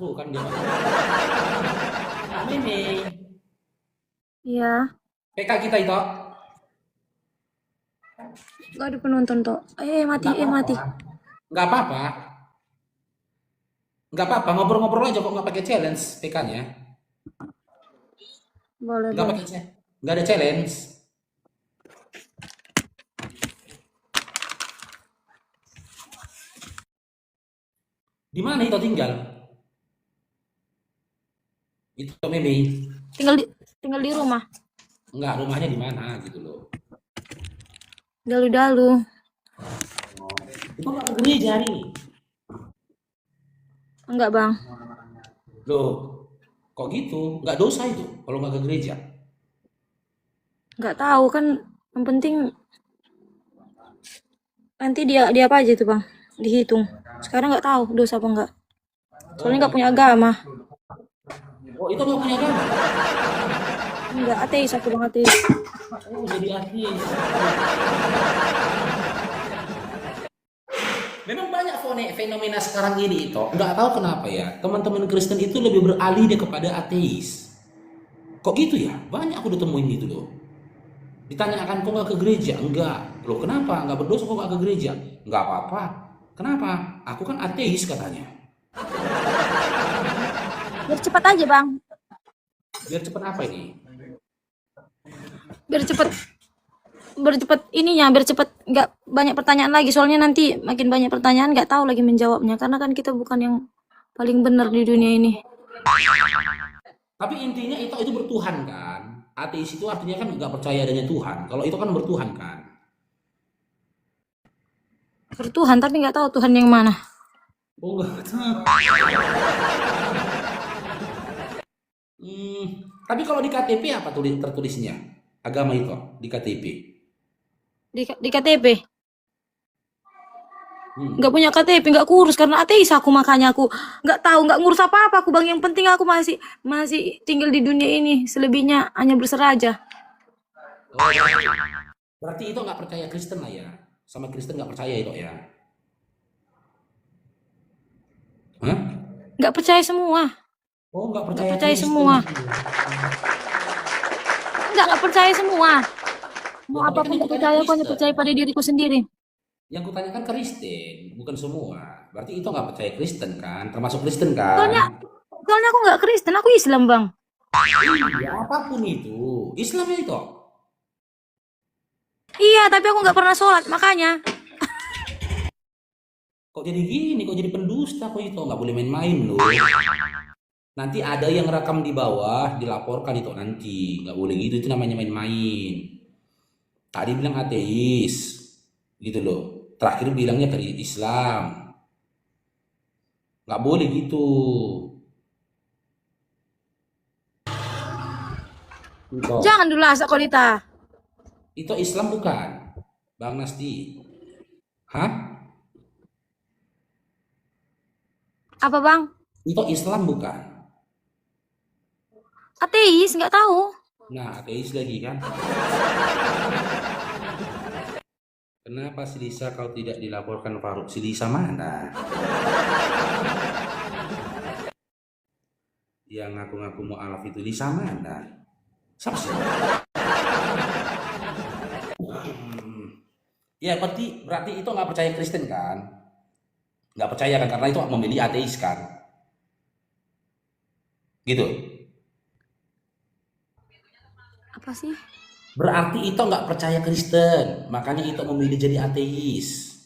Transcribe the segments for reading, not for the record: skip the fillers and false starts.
Bukan dia. Nah, Mimi. Iya, PK kita itu nggak ada penonton toh. Mati, nggak apa-apa. mati. Nggak apa-apa. Nggak apa-apa. Ngobrol-ngobrol aja kok nggak pakai challenge PK-nya. Boleh, Nggak pakai boleh. challenge. Nggak ada challenge. Di mana itu tinggal? Itu Mimi. Tinggal di tinggal di rumah. Nggak, rumahnya di mana gitu loh. Dalu-dalu. Itu nggak ke gereja nih. Enggak, Bang. Loh, kok gitu? Nggak dosa itu kalau nggak ke gereja. Nggak tahu kan, yang penting nanti dia apa aja tuh, Bang? Dihitung. Sekarang nggak tahu dosa apa enggak. Oh, Soalnya nggak punya agama. oh itu nggak punya agama. Enggak, ateis aku, Bang, ateis. Oh, jadi ateis. Memang banyak fenomena sekarang ini itu. Nggak tahu kenapa ya. Teman-teman Kristen itu lebih beralih dia kepada ateis. Kok gitu ya? Banyak aku udah temuin gitu loh. Ditanyakan kok nggak ke gereja? Enggak. Loh kenapa? Nggak berdosa kok nggak ke gereja? Nggak apa-apa. Kenapa? Aku kan ateis katanya. Biar cepat aja, Bang. Biar cepat apa ini? Biar cepat biar cepat nggak banyak pertanyaan lagi. Soalnya nanti makin banyak pertanyaan nggak tahu lagi menjawabnya. Karena kan kita bukan yang paling benar di dunia ini. Tapi intinya itu bertuhan kan? Ateis itu artinya kan nggak percaya adanya Tuhan. Kalau itu kan bertuhan kan? Bertuhan tapi nggak tahu Tuhan yang mana. Oh enggak. Hmm, tapi kalau di KTP apa tertulisnya? Agama itu di KTP. Di KTP nggak Hmm. punya KTP, nggak kurus karena ateis aku, makanya aku nggak tahu, nggak ngurus apa-apa aku, Bang. Yang penting aku masih masih tinggal di dunia ini, selebihnya hanya berserah aja. Oh, berarti itu nggak percaya Kristen lah ya? Sama Kristen nggak percaya itu ya? Hah? Nggak percaya semua, Oh, nggak nggak percaya percaya Kristen. semua, nggak percaya semua. Mau Loh, tapi kan apapun yang nggak kutanya percaya, aku hanya Kristen. percaya pada diriku sendiri. Yang kutanya kan Kristen, bukan semua. Berarti itu nggak percaya Kristen kan? Termasuk Kristen kan? Soalnya soalnya aku nggak Kristen, aku Islam, Bang. Iya, apapun itu. Islam ya itu. Iya, tapi aku nggak pernah sholat, makanya. Kok jadi gini? Kok jadi pendusta? Kok itu nggak boleh main-main loh. Nanti ada yang rekam di bawah, dilaporkan itu nanti. Nggak boleh gitu, itu namanya main-main. Tadi bilang ateis, gitu loh. Terakhir bilangnya dari Islam. Nggak boleh gitu. Itu, Jangan dulu asa kolita. itu Islam bukan, Bang Nasti? Hah? Apa, Bang? Itu Islam bukan? Ateis, nggak tahu. Nah, ateis lagi kan? Kenapa si Lisa kau tidak dilaporkan Faruk? Si Lisa mana? Yang ngaku-ngaku mualaf itu Lisa mana? Siapa sih? Ya, berarti itu nggak percaya Kristen kan? Nggak percaya kan? Karena itu memilih ateis kan? Gitu. Apa sih? Berarti itu nggak percaya Kristen. Makanya itu memilih jadi ateis.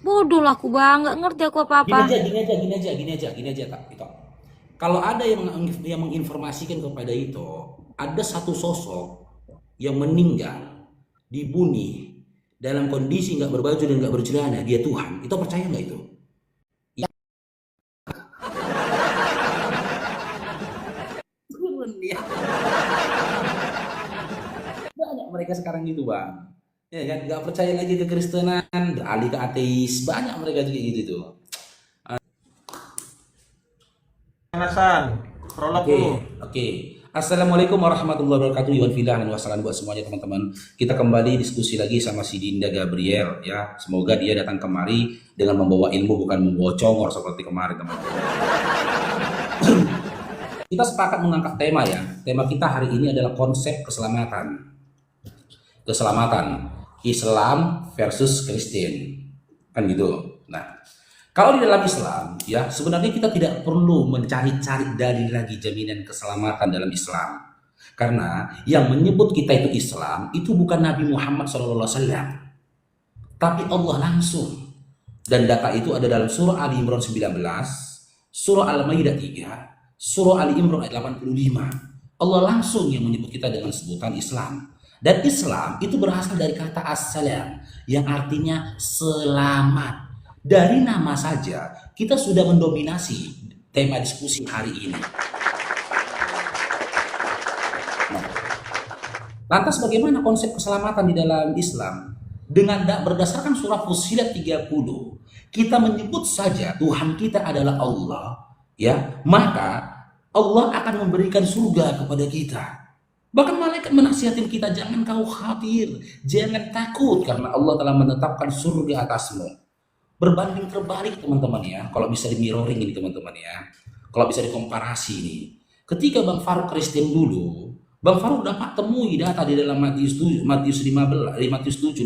Bodoh lah aku, Bang. Nggak ngerti aku Gini apa-apa. aja, gini aja, gini aja, gini aja, gini aja, tak, itu. Kalau ada yang menginformasikan kepada itu, ada satu sosok yang meninggal, dibunuh dalam kondisi nggak berbaju dan nggak bercelana, dia Tuhan. Itu percaya nggak itu? Ya, turun dia. Banyak mereka sekarang gitu bang. Ya kan, nggak percaya lagi ke Kristenan, beralih ke ateis. Banyak mereka juga gitu tuh. Pemanasan, prolog Oke, dulu. oke. Assalamualaikum warahmatullahi wabarakatuh. Iwan Fidah dan wassalam buat semuanya teman-teman. Kita kembali diskusi lagi sama si Dinda Gabriel ya. Semoga dia datang kemari dengan membawa ilmu bukan membawa congor seperti kemarin teman-teman. Kita sepakat mengangkat tema ya. Tema kita hari ini adalah konsep keselamatan. Keselamatan Islam versus Kristen. Kan gitu. Nah, kalau di dalam Islam, ya sebenarnya kita tidak perlu mencari-cari dalil lagi jaminan keselamatan dalam Islam. Karena yang menyebut kita itu Islam, itu bukan Nabi Muhammad SAW. Tapi Allah langsung. Dan data itu ada dalam surah Ali Imran 19, surah Al-Maidah 3, surah Ali Imran ayat 85. Allah langsung yang menyebut kita dengan sebutan Islam. Dan Islam itu berasal dari kata as-salam, yang artinya selamat. Dari nama saja kita sudah mendominasi tema diskusi hari ini. Nah, lantas bagaimana konsep keselamatan di dalam Islam? Dengan berdasarkan surah Fussilat 30, kita menyebut saja Tuhan kita adalah Allah, ya, maka Allah akan memberikan surga kepada kita. Bahkan malaikat menasihatin kita, jangan kau khawatir, jangan takut karena Allah telah menetapkan surga atasmu. Berbanding terbalik teman-teman ya, kalau bisa di mirroring ini teman-teman ya, kalau bisa dikomparasi ini, ketika Bang Farouk Kristen dulu, Bang Farouk dapat temui data di dalam Matius 7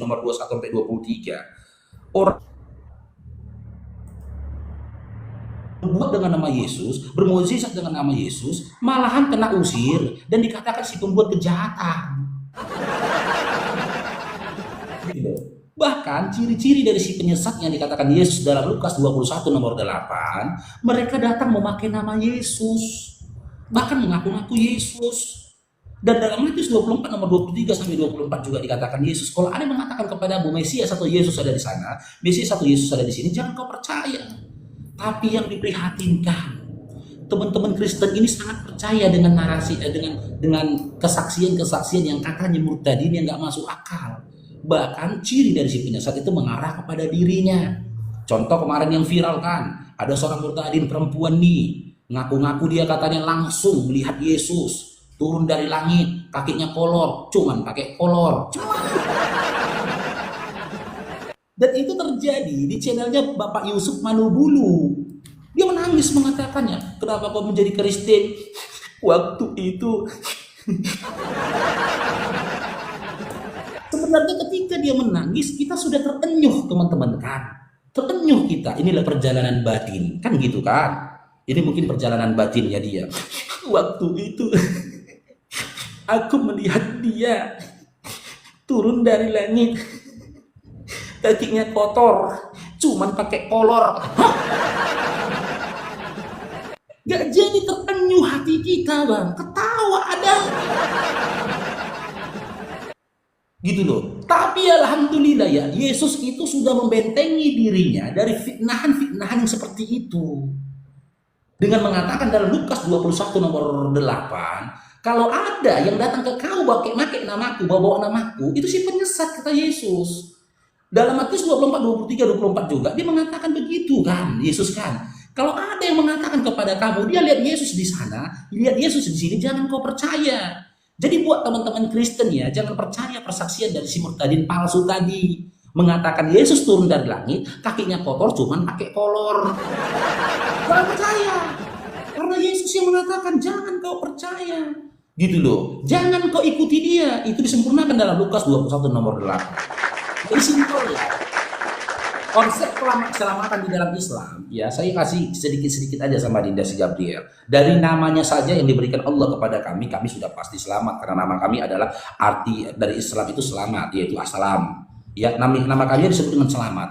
nomor 21 sampai 23, orang berbuat dengan nama Yesus, bermukjizat dengan nama Yesus, malahan kena usir dan dikatakan si pembuat kejahatan. Gitu. Bahkan ciri-ciri dari si penyesat yang dikatakan Yesus dalam Lukas 21 nomor 8, mereka datang memakai nama Yesus, bahkan mengaku-ngaku Yesus. Dan dalam Matius 24 nomor 23 sampai 24 juga dikatakan Yesus, kalau ada yang mengatakan kepadamu Mesias atau Yesus ada di sana, Mesias atau Yesus ada di sini, jangan kau percaya. Tapi yang diprihatinkan, teman-teman Kristen ini sangat percaya dengan narasi, dengan kesaksian-kesaksian yang katanya murtadin yang nggak masuk akal. Bahkan ciri dari si penyesat itu mengarah kepada dirinya. Contoh kemarin yang viral kan, ada seorang murtadin perempuan nih, ngaku-ngaku dia katanya langsung melihat Yesus turun dari langit, kakinya kolor, cuman pakai kolor. Dan itu terjadi di channelnya Bapak Yusuf Manubulu. Dia menangis mengatakannya, kenapa kau menjadi Kristen? Waktu itu sebenarnya ketika dia menangis, kita sudah terenyuh teman-teman kan. Terenyuh kita, inilah perjalanan batin. Kan gitu kan. Ini mungkin perjalanan batinnya dia. Waktu itu aku melihat dia turun dari langit. Kakinya kotor, cuman pakai kolor. Gak jadi terenyuh hati kita bang, ketawa ada. Gitu loh. Tapi alhamdulillah ya, Yesus itu sudah membentengi dirinya dari fitnahan-fitnahan yang seperti itu. Dengan mengatakan dalam Lukas 21 nomor 8, kalau ada yang datang ke kau pakai namaku, bawa namaku, itu si penyesat kata Yesus. Dalam Matius 24, 23, 24 juga dia mengatakan begitu kan, Yesus kan. Kalau ada yang mengatakan kepada kamu, dia lihat Yesus di sana, lihat Yesus di sini, jangan kau percaya. Jadi buat teman-teman Kristen ya, jangan percaya persaksian dari si murtadin palsu tadi. Mengatakan Yesus turun dari langit, kakinya kotor cuman pakai kolor. Jangan percaya. Karena Yesus yang mengatakan jangan kau percaya. Gitu loh. Jangan kau ikuti dia. Itu disempurnakan dalam Lukas 21 nomor 8. Jadi simpel ya. Konsep keselamatan di dalam Islam, ya saya kasih sedikit-sedikit aja sama Dinda si Gabriel. Dari namanya saja yang diberikan Allah kepada kami sudah pasti selamat. Karena nama kami adalah arti dari Islam itu selamat, yaitu assalam. Ya, nama kami disebut dengan selamat.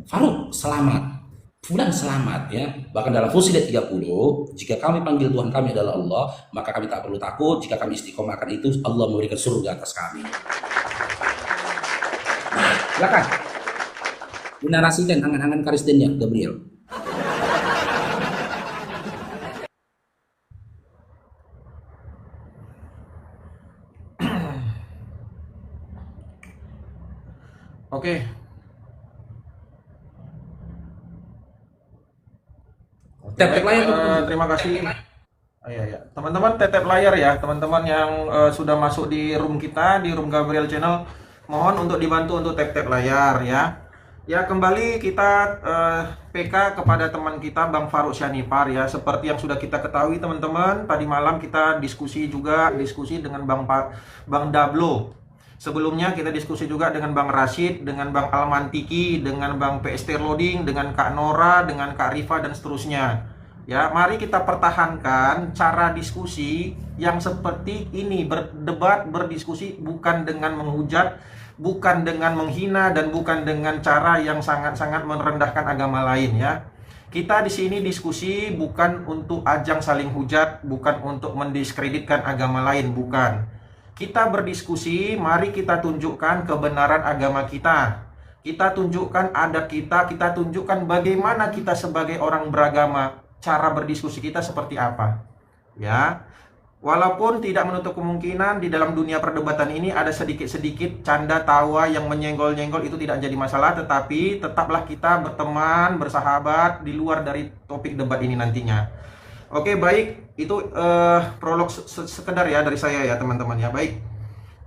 Farouk selamat, Fulan selamat ya. Bahkan dalam Fussilat 30, jika kami panggil Tuhan kami adalah Allah, maka kami tak perlu takut. Jika kami istiqomahkan itu, Allah memberikan surga atas kami. Nah, silakan dinarasikan angan-angan Kristennya Gabriel. Oke. Tep layar. Terima kasih Iya, ya. Teman-teman tetep layar ya, teman-teman yang sudah masuk di room kita, di room Gabriel Channel, mohon untuk dibantu untuk tap-tap layar ya. Ya, kembali kita PK kepada teman kita Bang Faruk Syanipar ya. Seperti yang sudah kita ketahui teman-teman, tadi malam kita diskusi dengan Bang Dablo. Sebelumnya kita diskusi juga dengan Bang Rashid, dengan Bang Almantiki, dengan Bang PST Loading, dengan Kak Nora, dengan Kak Rifa dan seterusnya. Ya, mari kita pertahankan cara diskusi yang seperti ini, berdebat, berdiskusi bukan dengan menghujat, bukan dengan menghina dan bukan dengan cara yang sangat-sangat merendahkan agama lain ya. Kita di sini diskusi bukan untuk ajang saling hujat, bukan untuk mendiskreditkan agama lain, bukan. Kita berdiskusi, mari kita tunjukkan kebenaran agama kita. Kita tunjukkan adab kita tunjukkan bagaimana kita sebagai orang beragama, cara berdiskusi kita seperti apa. Ya. Walaupun tidak menutup kemungkinan di dalam dunia perdebatan ini ada sedikit-sedikit canda tawa yang menyenggol-nyenggol, itu tidak jadi masalah, tetapi tetaplah kita berteman, bersahabat di luar dari topik debat ini nantinya. Oke, baik, itu prolog sekedar ya dari saya ya teman-teman ya. Baik,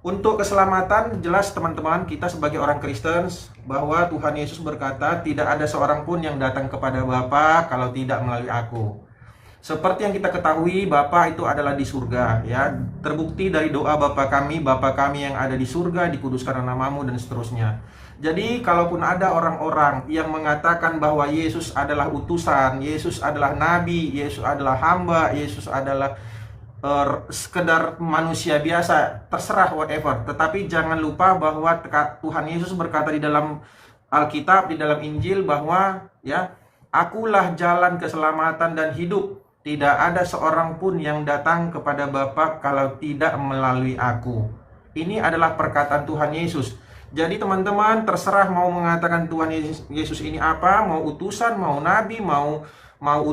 untuk keselamatan jelas teman-teman, kita sebagai orang Kristen bahwa Tuhan Yesus berkata tidak ada seorang pun yang datang kepada Bapa kalau tidak melalui aku. Seperti yang kita ketahui, Bapa itu adalah di surga ya. Terbukti dari doa Bapa kami yang ada di surga, dikuduskan namamu dan seterusnya. Jadi kalaupun ada orang-orang yang mengatakan bahwa Yesus adalah utusan, Yesus adalah nabi, Yesus adalah hamba, Yesus adalah sekedar manusia biasa, terserah whatever. Tetapi jangan lupa bahwa Tuhan Yesus berkata di dalam Alkitab, di dalam Injil bahwa ya, akulah jalan keselamatan dan hidup. Tidak ada seorang pun yang datang kepada Bapa kalau tidak melalui aku. Ini adalah perkataan Tuhan Yesus. Jadi teman-teman terserah mau mengatakan Tuhan Yesus ini apa, mau utusan, mau nabi, mau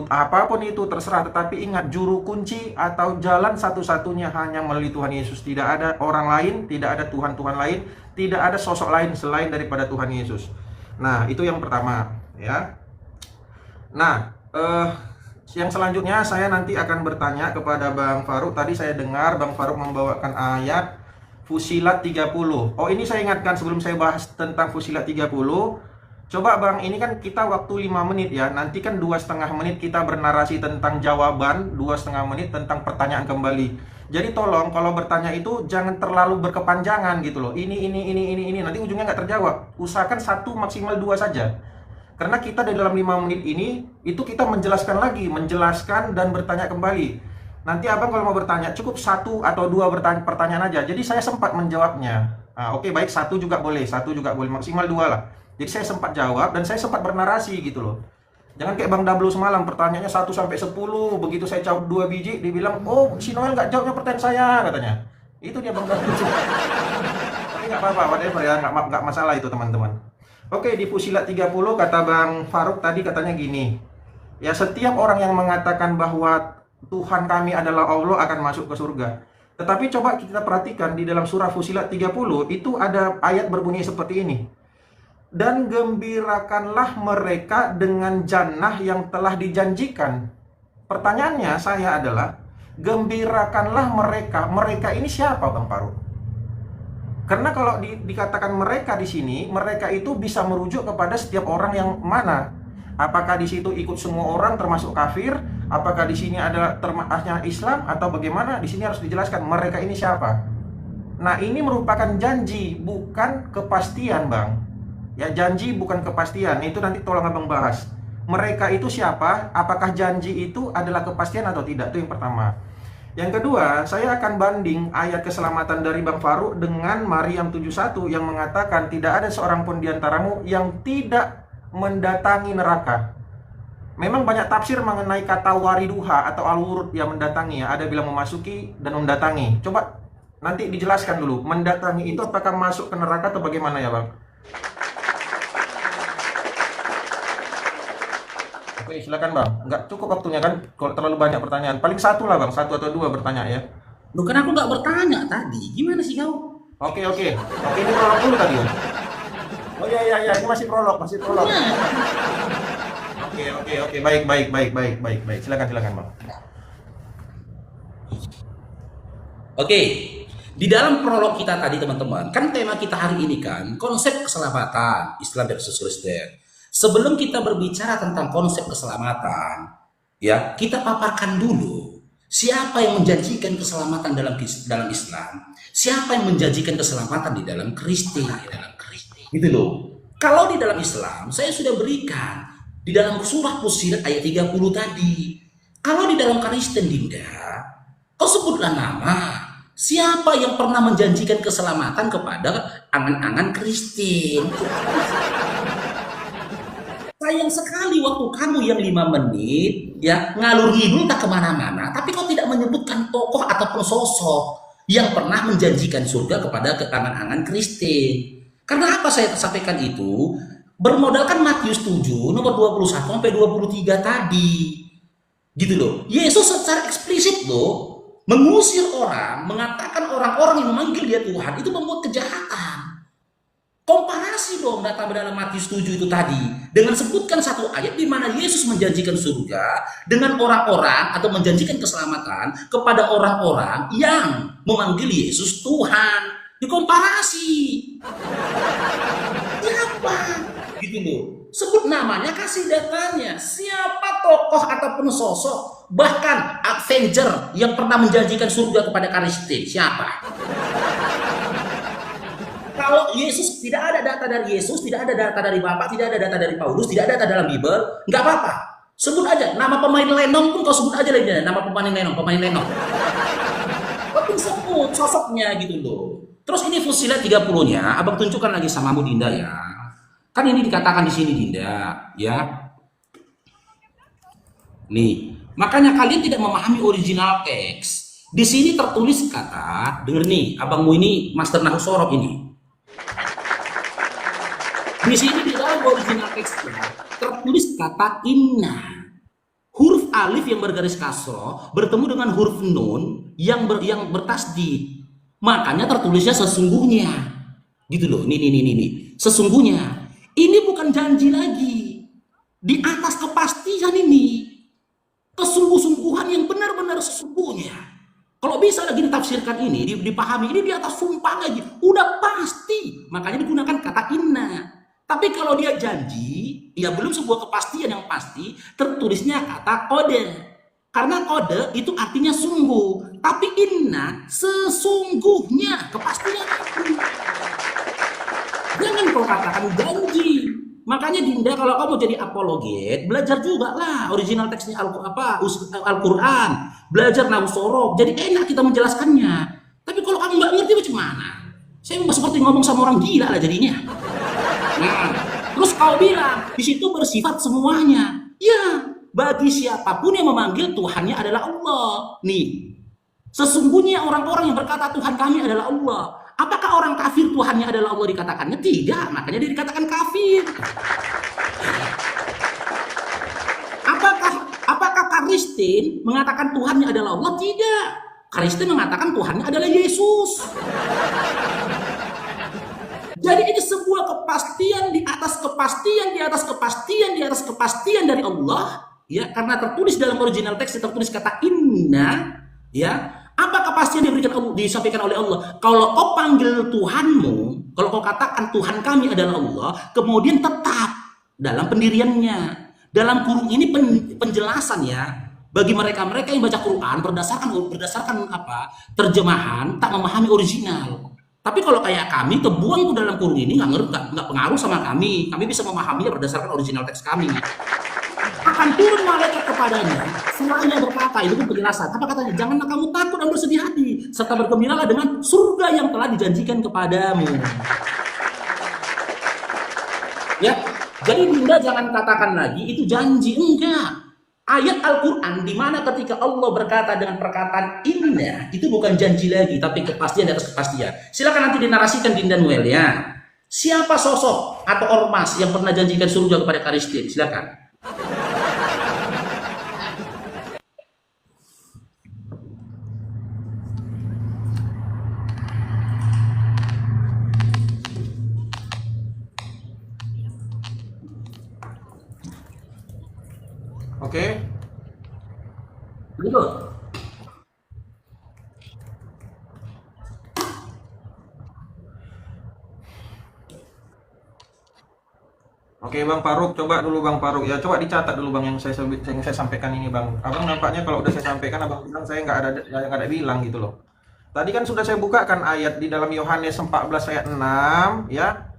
apapun itu terserah. Tetapi ingat, juru kunci atau jalan satu-satunya hanya melalui Tuhan Yesus. Tidak ada orang lain, tidak ada Tuhan-Tuhan lain, tidak ada sosok lain selain daripada Tuhan Yesus. Nah, itu yang pertama ya. Nah, yang selanjutnya saya nanti akan bertanya kepada Bang Faruk. Tadi saya dengar Bang Faruk membawakan ayat Fusilat 30. Oh, ini saya ingatkan sebelum saya bahas tentang Fusilat 30. Coba Bang, ini kan kita waktu 5 menit ya. Nanti kan 2,5 menit kita bernarasi tentang jawaban, 2,5 menit tentang pertanyaan kembali. Jadi tolong kalau bertanya itu jangan terlalu berkepanjangan gitu loh. Ini nanti ujungnya nggak terjawab. Usahakan 1 maksimal 2 saja. Karena kita di dalam 5 menit ini, itu kita menjelaskan dan bertanya kembali. Nanti abang kalau mau bertanya, cukup 1 atau 2 pertanyaan aja. Jadi saya sempat menjawabnya. Oke, baik, 1 juga boleh, maksimal 2 lah. Jadi saya sempat jawab dan saya sempat bernarasi gitu loh. Jangan kayak Bang Dablo semalam, pertanyaannya 1 sampai 10. Begitu saya jawab 2 biji, dibilang, oh si Noel nggak jawabnya pertanyaan saya, katanya. Itu dia Bang Dablo. Tapi nggak apa-apa, whatever ya, nggak masalah itu teman-teman. Oke, di Fusilat 30 kata Bang Faruk tadi katanya gini. Ya, setiap orang yang mengatakan bahwa Tuhan kami adalah Allah akan masuk ke surga. Tetapi coba kita perhatikan di dalam surah Fusilat 30 itu ada ayat berbunyi seperti ini. Dan gembirakanlah mereka dengan jannah yang telah dijanjikan. Pertanyaannya saya adalah, gembirakanlah mereka. Mereka ini siapa Bang Faruk? Karena kalau dikatakan mereka di sini, mereka itu bisa merujuk kepada setiap orang yang mana. Apakah di situ ikut semua orang termasuk kafir? Apakah di sini ada termasuknya Islam atau bagaimana? Di sini harus dijelaskan mereka ini siapa. Nah, ini merupakan janji, bukan kepastian, Bang. Ya, janji bukan kepastian. Itu nanti tolong Abang bahas. Mereka itu siapa? Apakah janji itu adalah kepastian atau tidak? Itu yang pertama. Yang kedua, saya akan banding ayat keselamatan dari Bang Faruk dengan Maryam 71 yang mengatakan tidak ada seorang pun di antaramu yang tidak mendatangi neraka. Memang banyak tafsir mengenai kata wariduha atau al-wurud yang mendatangi ya. Ada bilang memasuki dan mendatangi. Coba nanti dijelaskan dulu. Mendatangi itu apakah masuk ke neraka atau bagaimana ya Bang? Oke, silakan Bang. Nggak cukup waktunya kan kalau terlalu banyak pertanyaan. Paling 1 lah Bang, 1 atau 2 bertanya ya. Loh, kan aku nggak bertanya tadi. Gimana sih kau? Oke, ini prolog dulu tadi ya. Oh iya, ini masih prolog. Oke, baik. Silakan Bang. Oke, di dalam prolog kita tadi teman-teman, kan tema kita hari ini kan konsep keselamatan Islam versus Kristen. Sebelum kita berbicara tentang konsep keselamatan, ya kita paparkan dulu siapa yang menjanjikan keselamatan dalam Islam, siapa yang menjanjikan keselamatan di dalam Kristen, gitu loh. Kalau di dalam Islam, saya sudah berikan di dalam surah Fussilat ayat 30 tadi. Kalau di dalam Kristen, Dinda, kau sebutlah nama siapa yang pernah menjanjikan keselamatan kepada angan-angan Kristen. Sayang sekali waktu kamu yang 5 menit ya ngalur ngidul tak kemana-mana, tapi kau tidak menyebutkan tokoh ataupun sosok yang pernah menjanjikan surga kepada angan-angan Kristen. Karena apa saya sampaikan itu? Bermodalkan Matius 7 nomor 21 sampai 23 tadi. Gitu loh. Yesus secara eksplisit loh mengusir orang, mengatakan orang-orang yang memanggil dia Tuhan itu membuat kejahatan. Komparasi dong data dalam Matius 7 itu tadi dengan sebutkan satu ayat di mana Yesus menjanjikan surga dengan orang-orang atau menjanjikan keselamatan kepada orang-orang yang memanggil Yesus Tuhan. Dikomparasi. Siapa? Gitu loh. Sebut namanya, kasih datanya. Siapa tokoh ataupun sosok, bahkan Avenger yang pernah menjanjikan surga kepada Kristen? Siapa? Kalau Yesus, tidak ada data dari Yesus, tidak ada data dari Bapak, tidak ada data dari Paulus, tidak ada data dalam Bible, nggak apa-apa. Sebut aja nama pemain lenong pun kau sebut aja lagi nama pemain lenong. Tapi sebut sosoknya gitu loh. Terus ini Fussilat 30-nya, abang tunjukkan lagi samamu Dinda ya. Kan ini dikatakan di sini Dinda, ya. Nih, makanya kalian tidak memahami original teks. Di sini tertulis kata, denger nih, abangmu ini Master Nahwu Sorob ini. Di sini di dalam original teksnya tertulis kata inna. Huruf alif yang bergaris kasroh bertemu dengan huruf nun yang bertasdid. Makanya tertulisnya sesungguhnya. Gitu loh. Nih. Sesungguhnya. Ini bukan janji lagi. Di atas kepastian ini. Kesungguh-sungguhan yang benar-benar sesungguhnya. Kalau bisa lagi ditafsirkan ini, dipahami ini di atas sumpah lagi. Udah pasti. Makanya digunakan kata inna. Tapi kalau dia janji, ya belum sebuah kepastian yang pasti, tertulisnya kata kode. Karena kode itu artinya sungguh. Tapi inna sesungguhnya kepastian itu. Jangan kau katakan janji. Makanya Dinda kalau kamu jadi apologet, belajar juga lah original teksnya Al-Quran. Belajar Nahwu Sorob. Jadi enak kita menjelaskannya. Tapi kalau kamu nggak ngerti macam mana? Saya seperti ngomong sama orang gila lah jadinya. Nah, terus kau bilang di situ bersifat semuanya. Ya, bagi siapapun yang memanggil Tuhannya adalah Allah. Nih, sesungguhnya orang-orang yang berkata Tuhan kami adalah Allah. Apakah orang kafir Tuhannya adalah Allah dikatakannya? Tidak, makanya dia dikatakan kafir. Apakah Kristen mengatakan Tuhannya adalah Allah? Tidak. Kristen mengatakan Tuhannya adalah Yesus. Jadi ini sebuah kepastian di atas kepastian di atas kepastian di atas kepastian dari Allah, ya, karena tertulis dalam original teks tertulis kata inna, ya. Apa kepastian yang disampaikan oleh Allah? Kalau kau panggil Tuhanmu, kalau kau katakan Tuhan kami adalah Allah, kemudian tetap dalam pendiriannya. Dalam kurung ini penjelasan ya, bagi mereka-mereka yang baca Quran berdasarkan apa? Terjemahan, tak memahami original. Tapi kalau kayak kami kebuang ke dalam kurung ini nggak pengaruh sama kami. Kami bisa memahaminya berdasarkan original teks kami. Akan turun malaikat kepadanya, semuanya berkata, itu pun penjelasan. Apa katanya? Janganlah kamu takut dan bersedih hati, serta bergembiralah dengan surga yang telah dijanjikan kepadamu. Ya, jadi Dinda jangan katakan lagi itu janji, enggak. Ayat Al-Quran di mana ketika Allah berkata dengan perkataan inna, itu bukan janji lagi, tapi kepastian di atas kepastian. Silakan nanti dinarasikan Dinda Noel ya. Siapa sosok atau ormas yang pernah janjikan surga kepada Kristen? Silakan. Oke. Betul. Oke Bang Faruk, coba dulu Bang Faruk ya, coba dicatat dulu Bang yang saya sampaikan ini Bang. Abang nampaknya kalau udah saya sampaikan Abang bilang saya nggak ada bilang gitu loh. Tadi kan sudah saya bukakan ayat di dalam Yohanes 14 ayat 6 ya.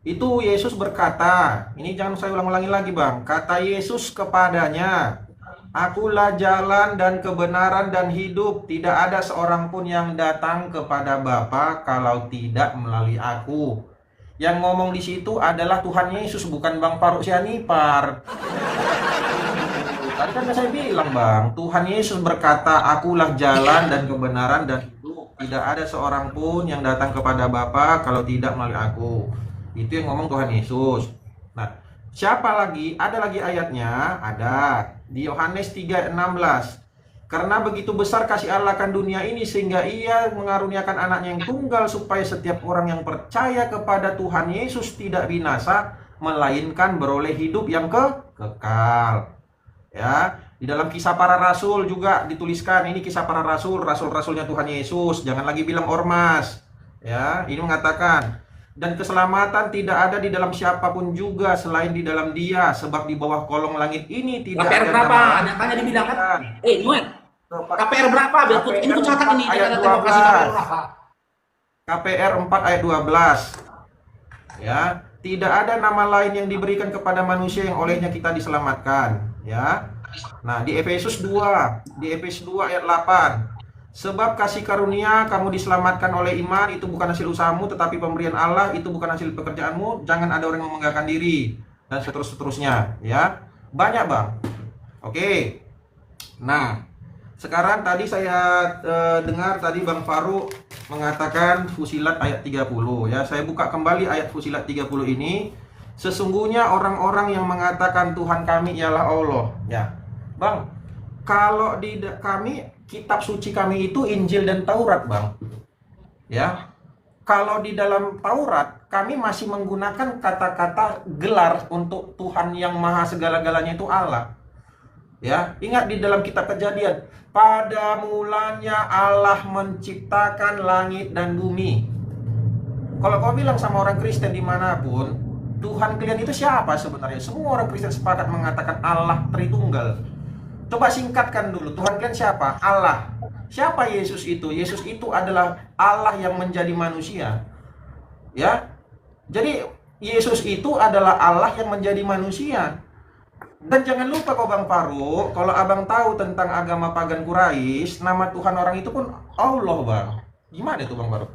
Itu Yesus berkata, ini jangan saya ulang-ulangi lagi Bang. Kata Yesus kepadanya, Akulah jalan dan kebenaran dan hidup. Tidak ada seorang pun yang datang kepada Bapa kalau tidak melalui aku. Yang ngomong di situ adalah Tuhan Yesus, bukan Bang Faruk Sianipar. Tadi kan saya bilang Bang, Tuhan Yesus berkata, Akulah jalan dan kebenaran dan hidup. Tidak ada seorang pun yang datang kepada Bapa kalau tidak melalui aku. Itu yang ngomong Tuhan Yesus. Nah, siapa lagi? Ada lagi ayatnya? Ada. Di Yohanes 3:16. Karena begitu besar kasih Allah akan dunia ini sehingga ia mengaruniakan anaknya yang tunggal supaya setiap orang yang percaya kepada Tuhan Yesus tidak binasa melainkan beroleh hidup yang kekal. Ya, di dalam Kisah Para Rasul juga dituliskan, ini Kisah Para Rasul, rasul-rasulnya Tuhan Yesus, jangan lagi bilang ormas. Ya, ini mengatakan, dan keselamatan tidak ada di dalam siapapun juga selain di dalam Dia, sebab di bawah kolong langit ini tidak KPR ada berapa? nama Ada tanya dibilang kan? lain. Noel, KPR berapa? Biar ini ku catat ini. Ayat Jangan terima kasih 12. KPR berapa? KPR 4 ayat 12. Ya, tidak ada nama lain yang diberikan kepada manusia yang olehnya kita diselamatkan, ya. Nah, di Efesus 2 ayat 8. Sebab kasih karunia kamu diselamatkan oleh iman, itu bukan hasil usahamu tetapi pemberian Allah, itu bukan hasil pekerjaanmu, jangan ada orang yang membanggakan diri, dan seterusnya, ya. Banyak Bang. Oke. Nah, sekarang tadi saya dengar tadi Bang Faruk mengatakan Fusilat ayat 30 ya. Saya buka kembali ayat Fusilat 30 ini. Sesungguhnya orang-orang yang mengatakan Tuhan kami ialah Allah, ya. Bang, kalau di kami kitab suci kami itu Injil dan Taurat, Bang. Ya. Kalau di dalam Taurat kami masih menggunakan kata-kata gelar untuk Tuhan yang maha segala-galanya itu Allah. Ya, ingat di dalam kitab Kejadian, pada mulanya Allah menciptakan langit dan bumi. Kalau kau bilang sama orang Kristen dimanapun, Tuhan kalian itu siapa sebenarnya? Semua orang Kristen sepakat mengatakan Allah Tritunggal. Coba singkatkan dulu, Tuhan kalian siapa? Allah. Siapa Yesus itu? Yesus itu adalah Allah yang menjadi manusia. Ya. Jadi Yesus itu adalah Allah yang menjadi manusia. Dan jangan lupa kok Bang Faruk, kalau Abang tahu tentang agama pagan Quraisy, nama Tuhan orang itu pun Allah, Bang. Gimana itu Bang Faruk?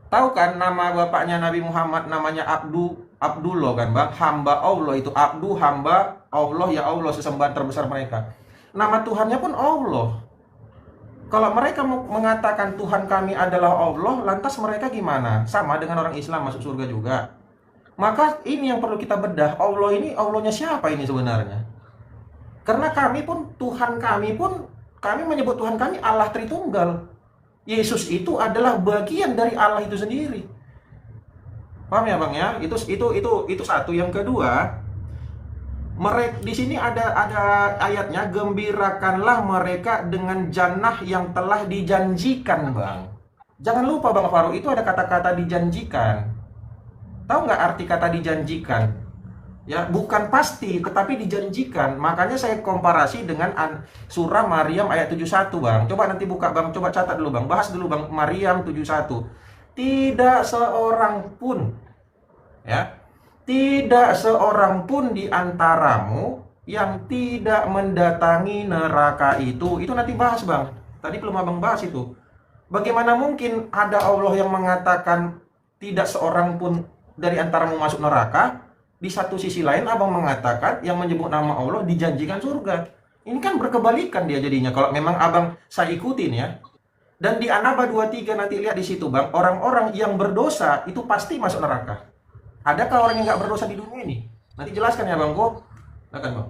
Tahu kan nama bapaknya Nabi Muhammad namanya Abdullah kan Bang, hamba Allah itu Abdu, hamba Allah, ya Allah sesembahan terbesar mereka. Nama Tuhannya pun Allah. Kalau mereka mengatakan Tuhan kami adalah Allah, lantas mereka gimana? Sama dengan orang Islam masuk surga juga. Maka ini yang perlu kita bedah. Allah ini Allahnya siapa ini sebenarnya? Karena kami pun Tuhan kami pun kami menyebut Tuhan kami Allah Tritunggal. Yesus itu adalah bagian dari Allah itu sendiri. Paham ya Bang ya? Itu satu. Yang kedua, mereka di sini ada ayatnya, gembirakanlah mereka dengan jannah yang telah dijanjikan, Bang. Jangan lupa Bang Faruk, itu ada kata-kata dijanjikan. Tahu nggak arti kata dijanjikan? Ya, bukan pasti, tetapi dijanjikan. Makanya saya komparasi dengan surah Maryam ayat 71, Bang. Coba nanti buka, Bang. Coba catat dulu, Bang. Bahas dulu, Bang. Maryam 71. Tidak seorang pun, ya, tidak seorang pun di antaramu yang tidak mendatangi neraka itu. Itu nanti bahas, Bang. Tadi belum Abang bahas itu. Bagaimana mungkin ada Allah yang mengatakan tidak seorang pun dari antaramu masuk neraka? Di satu sisi lain Abang mengatakan yang menyebut nama Allah dijanjikan surga. Ini kan berkebalikan dia jadinya kalau memang Abang saya ikutin ya. Dan di An-Naba 23 nanti lihat di situ Bang, orang-orang yang berdosa itu pasti masuk neraka. Adakah orang yang nggak berdosa di dunia ini? Nanti jelaskan ya Bang kok. Silakan Bang.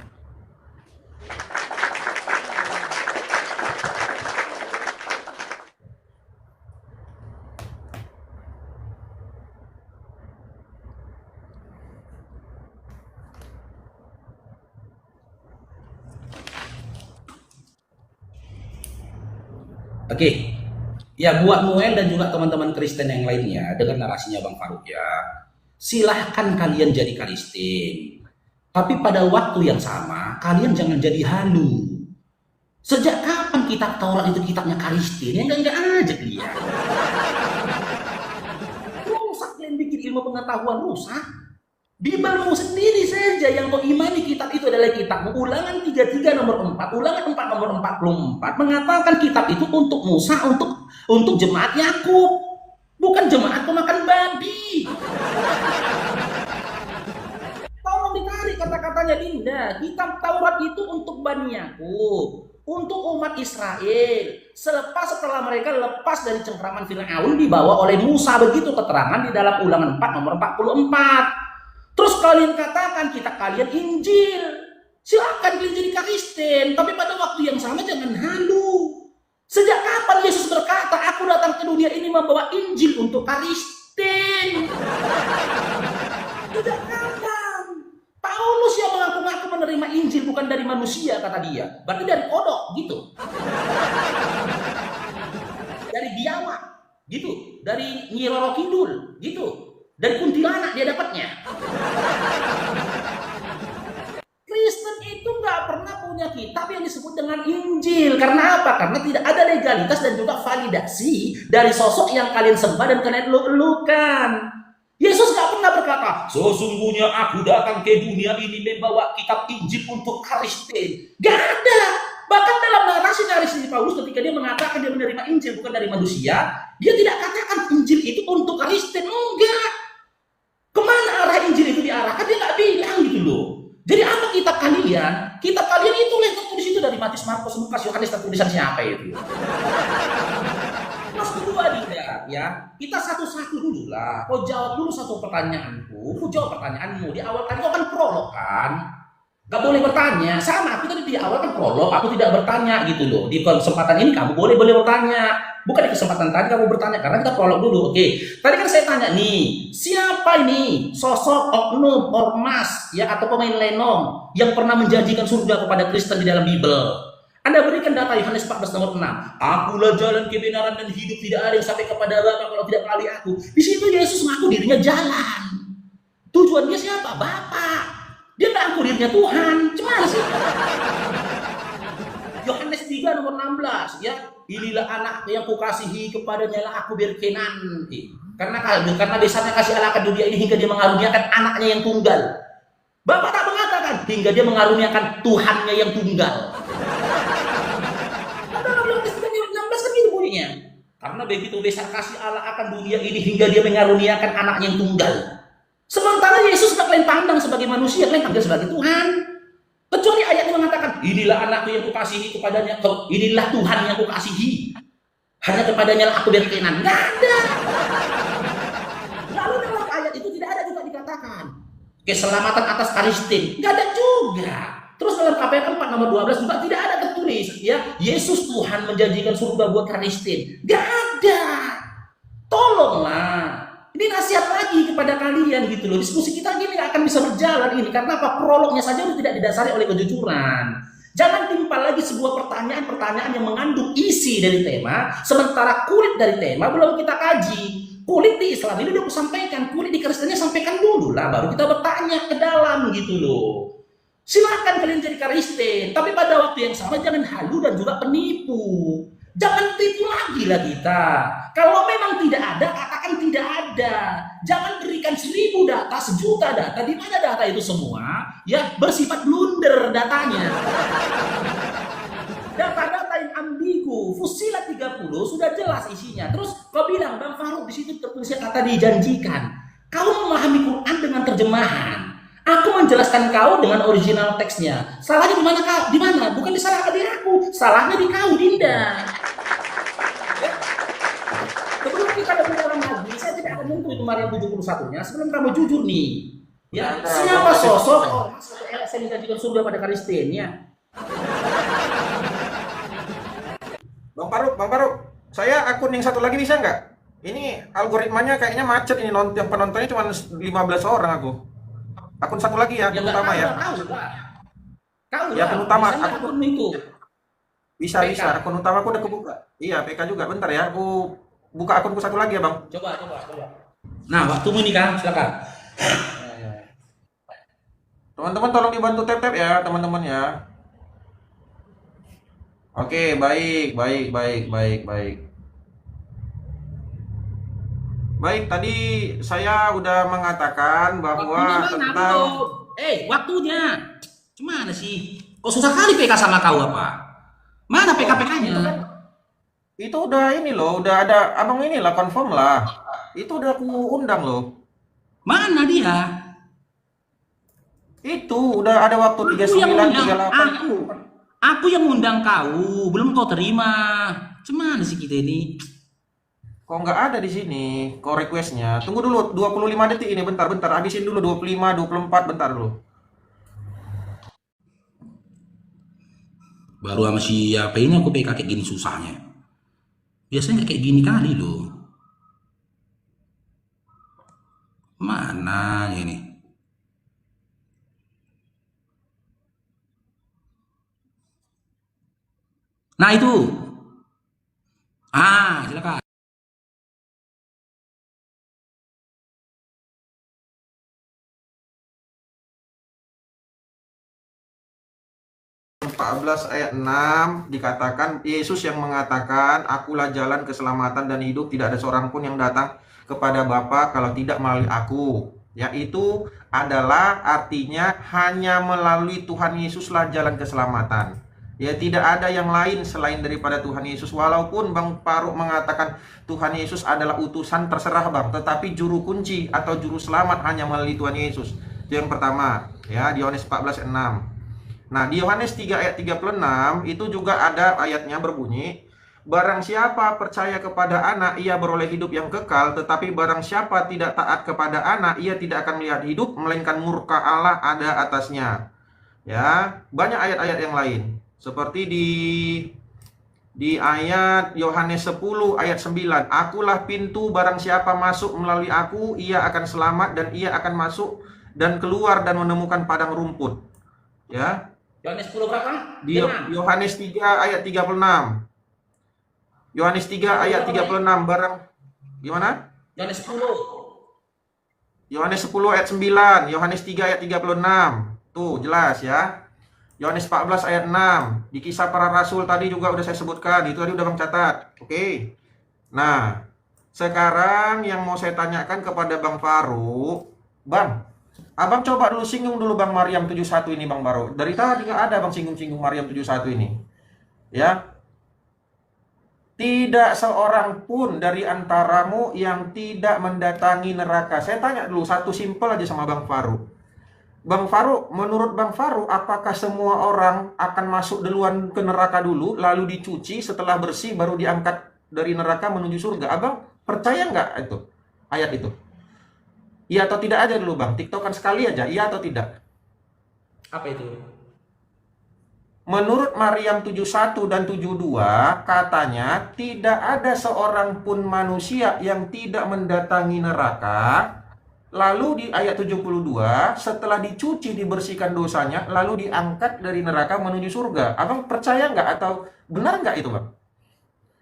Oke. Ya buat Noel dan juga teman-teman Kristen yang lainnya dengan narasinya Bang Faruk ya. silahkan kalian jadi Kristen. Tapi pada waktu yang sama, kalian jangan jadi halu. Sejak kapan kitab Taurat itu kitabnya Kristen? Ya enggak aja dia. Rusak kalian bikin ilmu pengetahuan rusak. Bibalmu sendiri saja yang kau imani kitab itu adalah kitabmu. Ulangan 33 nomor 4, Ulangan 4 nomor 44 mengatakan kitab itu untuk Musa, untuk jemaat Yakub, bukan jemaat pemakan babi. Tolong ditarik kata-katanya Dinda. Kitab Taurat itu untuk Bani Yakub, untuk umat Israel. Setelah mereka lepas dari cengkraman Firaun dibawa oleh Musa, begitu keterangan di dalam Ulangan 4 nomor 44. Terus kalian katakan kitab kalian Injil. Silakan kalian jadi Kristen, tapi pada waktu yang sama jangan halu. Sejak kapan Yesus berkata, aku datang ke dunia ini membawa Injil untuk Kristen? Sejak kapan? Paulus yang mengaku-ngaku menerima Injil bukan dari manusia, kata dia. Berarti dari kodok, gitu. Dari biawak, gitu. Dari Nyi Roro Kidul, gitu. Dari kuntilanak dia dapatnya. Kristen itu nggak pernah punya kitab yang disebut dengan Injil. Karena apa? Karena tidak ada legalitas dan juga validasi dari sosok yang kalian sembah dan kalian eluk-elukan. Yesus nggak pernah berkata, sesungguhnya aku datang ke dunia ini membawa kitab Injil untuk Kristen. Gak ada. Bahkan dalam narasi Paulus ketika dia mengatakan dia menerima Injil bukan dari manusia, dia tidak katakan Injil itu untuk Kristen. Enggak. Kemana arah Injil itu diarahkan? Dia nggak bilang gitu loh. Jadi apa kitab kalian? Kitab kalian itu yang tertulis itu dari Matius, Markus, Lukas, Yohanes, tertulisan siapa itu? Terus kedua Dinda, ya kita satu-satu dulu lah. Kau jawab dulu satu pertanyaanku. Kau jawab pertanyaanmu. Di awal tadi kau kan prolog kan? Gak boleh bertanya. Sama aku tadi di awal kan prolog. Aku tidak bertanya gitu loh. Di kesempatan ini kamu boleh bertanya. Bukan di kesempatan tadi kamu bertanya karena kita prolog dulu. Oke. Tadi kan saya tanya nih, siapa ini sosok oknum, ormas ya atau pemain lenong yang pernah menjanjikan surga kepada Kristen di dalam Bible? Anda berikan data Yohanes 14 nomor 6. Akulah jalan kebenaran dan hidup, tidak ada yang sampai kepada Bapa kalau tidak melalui aku. Di situ Yesus mengaku dirinya jalan. Tujuannya siapa? Bapak. Dia nggak ngaku dirinya Tuhan. Gimana sih? Yohanes 3 nomor 16 ya. Inilah anak yang kukasihi, kepadanya lah aku berkenan. Karena besarnya kasih Allah akan dunia ini hingga dia mengaruniakan anaknya yang tunggal. Bapak tak mengatakan hingga dia mengaruniakan Tuhannya yang tunggal. Dalam Yohanes 3:16 kan gitu bunyinya. Karena begitu besar kasih Allah akan dunia ini hingga dia mengaruniakan anaknya yang tunggal. Sementara Yesus tak kalian pandang sebagai manusia, kalian panggil sebagai Tuhan. Kecuali ayat yang mengatakan, inilah anakku yang kukasihi, kepadanya, inilah Tuhan yang kukasihi. Hanya kepadanya lah aku berkenan. Nggak ada. Lalu dalam ayat itu tidak ada juga dikatakan keselamatan atas Kristen. Nggak ada juga. Terus dalam KPK 4 nomor 12 juga tidak ada tertulis ya Yesus Tuhan menjanjikan surga buat Kristen. Nggak ada. Tolonglah. Ini nasihat lagi kepada kalian gitu loh. Diskusi kita gini gak akan bisa berjalan ini. Karena apa? Prolognya saja udah tidak didasari oleh kejujuran. Jangan timpal lagi sebuah pertanyaan-pertanyaan yang mengandung isi dari tema. Sementara kulit dari tema belum kita kaji. Kulit di Islam ini udah aku sampaikan. Kulit di Kristennya sampaikan dulu lah. Baru kita bertanya ke dalam gitu loh. Silakan kalian jadi Kristen. Tapi pada waktu yang sama jangan halu dan juga penipu. Jangan tipu lagi lah kita. Kalau memang tidak ada, katakan tidak ada. Jangan berikan 1000 data, 1.000.000 data. Di mana data itu semua? Ya bersifat blunder datanya. Data-data yang ambigu, Fusilat 30 sudah jelas isinya. Terus kau bilang, Bang Farouk di situ tertulisnya kata dijanjikan. Kau memahami Quran dengan terjemahan. Aku menjelaskan kau dengan original teksnya. Salahnya di mana kau? Di mana? Bukan di salah di aku. Salahnya di kau, Dinda. Sebelum kita ada bicara lagi, saya tidak akan menyentuh itu Maryam 71-nya. Sebelum kamu jujur nih, ya siapa sosok ormas atau LSM yang dijanjikan surga pada Kristen ya? Bang Faruk, saya akun yang satu lagi bisa nggak? Ini algoritmanya kayaknya macet ini, yang penontonnya cuma 15 orang aku. Akun satu lagi ya, akun utama ya. Kau ya, akun utama. Akun itu. Bisa, akun utama aku udah kebuka. Iya, PK juga. Bentar ya, aku buka akunku satu lagi ya, Bang. Coba. Nah, waktumu nih kan, silakan. Ya, ya. Teman-teman tolong dibantu tap-tap ya, teman-teman ya. Oke, baik, baik, baik, baik, baik. Baik, tadi saya udah mengatakan Waktunya bahwa mana tentang belum? Waktunya. Gimana sih? Kok susah kali PK sama kau apa? Mana oh, itu PK-PK-nya? kan itu udah ini loh, udah ada abang inilah confirm lah. Itu udah aku undang loh. Mana dia? Itu udah ada waktu Aku yang 39, undang 38. aku. Aku yang undang kau, belum kau terima. Gimana sih kita ini? Kok nggak ada di sini? Kok requestnya? Tunggu dulu 25 detik ini, bentar, bentar. Habisin dulu 25, 24, bentar dulu. Baru sama siapa ini aku PK kayak gini susahnya. Biasanya nggak kayak gini kali loh. Mana ini? Nah itu. Silakan. 14 ayat 6 dikatakan, Yesus yang mengatakan, akulah jalan keselamatan dan hidup, tidak ada seorang pun yang datang kepada Bapa kalau tidak melalui aku. Yaitu adalah artinya hanya melalui Tuhan Yesuslah jalan keselamatan. Ya, tidak ada yang lain selain daripada Tuhan Yesus. Walaupun Bang Faruk mengatakan Tuhan Yesus adalah utusan, terserah Bang, tetapi juru kunci atau juru selamat hanya melalui Tuhan Yesus. Itu yang pertama, ya, di Yohanes 14:6. Nah, di Yohanes 3 ayat 36 itu juga ada ayatnya berbunyi, barang siapa percaya kepada anak, ia beroleh hidup yang kekal, tetapi barang siapa tidak taat kepada anak, ia tidak akan melihat hidup, melainkan murka Allah ada atasnya. Ya, banyak ayat-ayat yang lain. Seperti di ayat Yohanes 10 ayat 9, akulah pintu, barang siapa masuk melalui aku, ia akan selamat dan ia akan masuk dan keluar dan menemukan padang rumput. Ya, Yohanes 10 berapa? di Yohanes 3 ayat 36. Yohanes 3 ayat 36 barang gimana? Yohanes 10. Yohanes 10 ayat 9, Yohanes 3 ayat 36. Tuh, jelas ya. Yohanes 14 ayat 6. Di Kisah Para Rasul tadi juga udah saya sebutkan, itu tadi udah Bang catat. Oke. Nah, sekarang yang mau saya tanyakan kepada Bang Faruk, Bang, Abang coba dulu singgung dulu Bang Maryam 71 ini Bang Faruk. Dari tadi nggak ada Bang singgung-singgung Maryam 71 ini. Ya, tidak seorang pun dari antaramu yang tidak mendatangi neraka. Saya tanya dulu satu simpel aja sama Bang Faruk. Bang Faruk, menurut Bang Faruk, apakah semua orang akan masuk duluan ke neraka dulu, lalu dicuci, setelah bersih, baru diangkat dari neraka menuju surga? Abang percaya nggak itu ayat itu? Iya atau tidak aja dulu Bang, tiktokan sekali aja, iya atau tidak? Apa itu? Menurut Maryam 71 dan 72, katanya tidak ada seorang pun manusia yang tidak mendatangi neraka. Lalu di ayat 72, setelah dicuci, dibersihkan dosanya, lalu diangkat dari neraka menuju surga. Abang percaya nggak atau benar nggak itu Bang?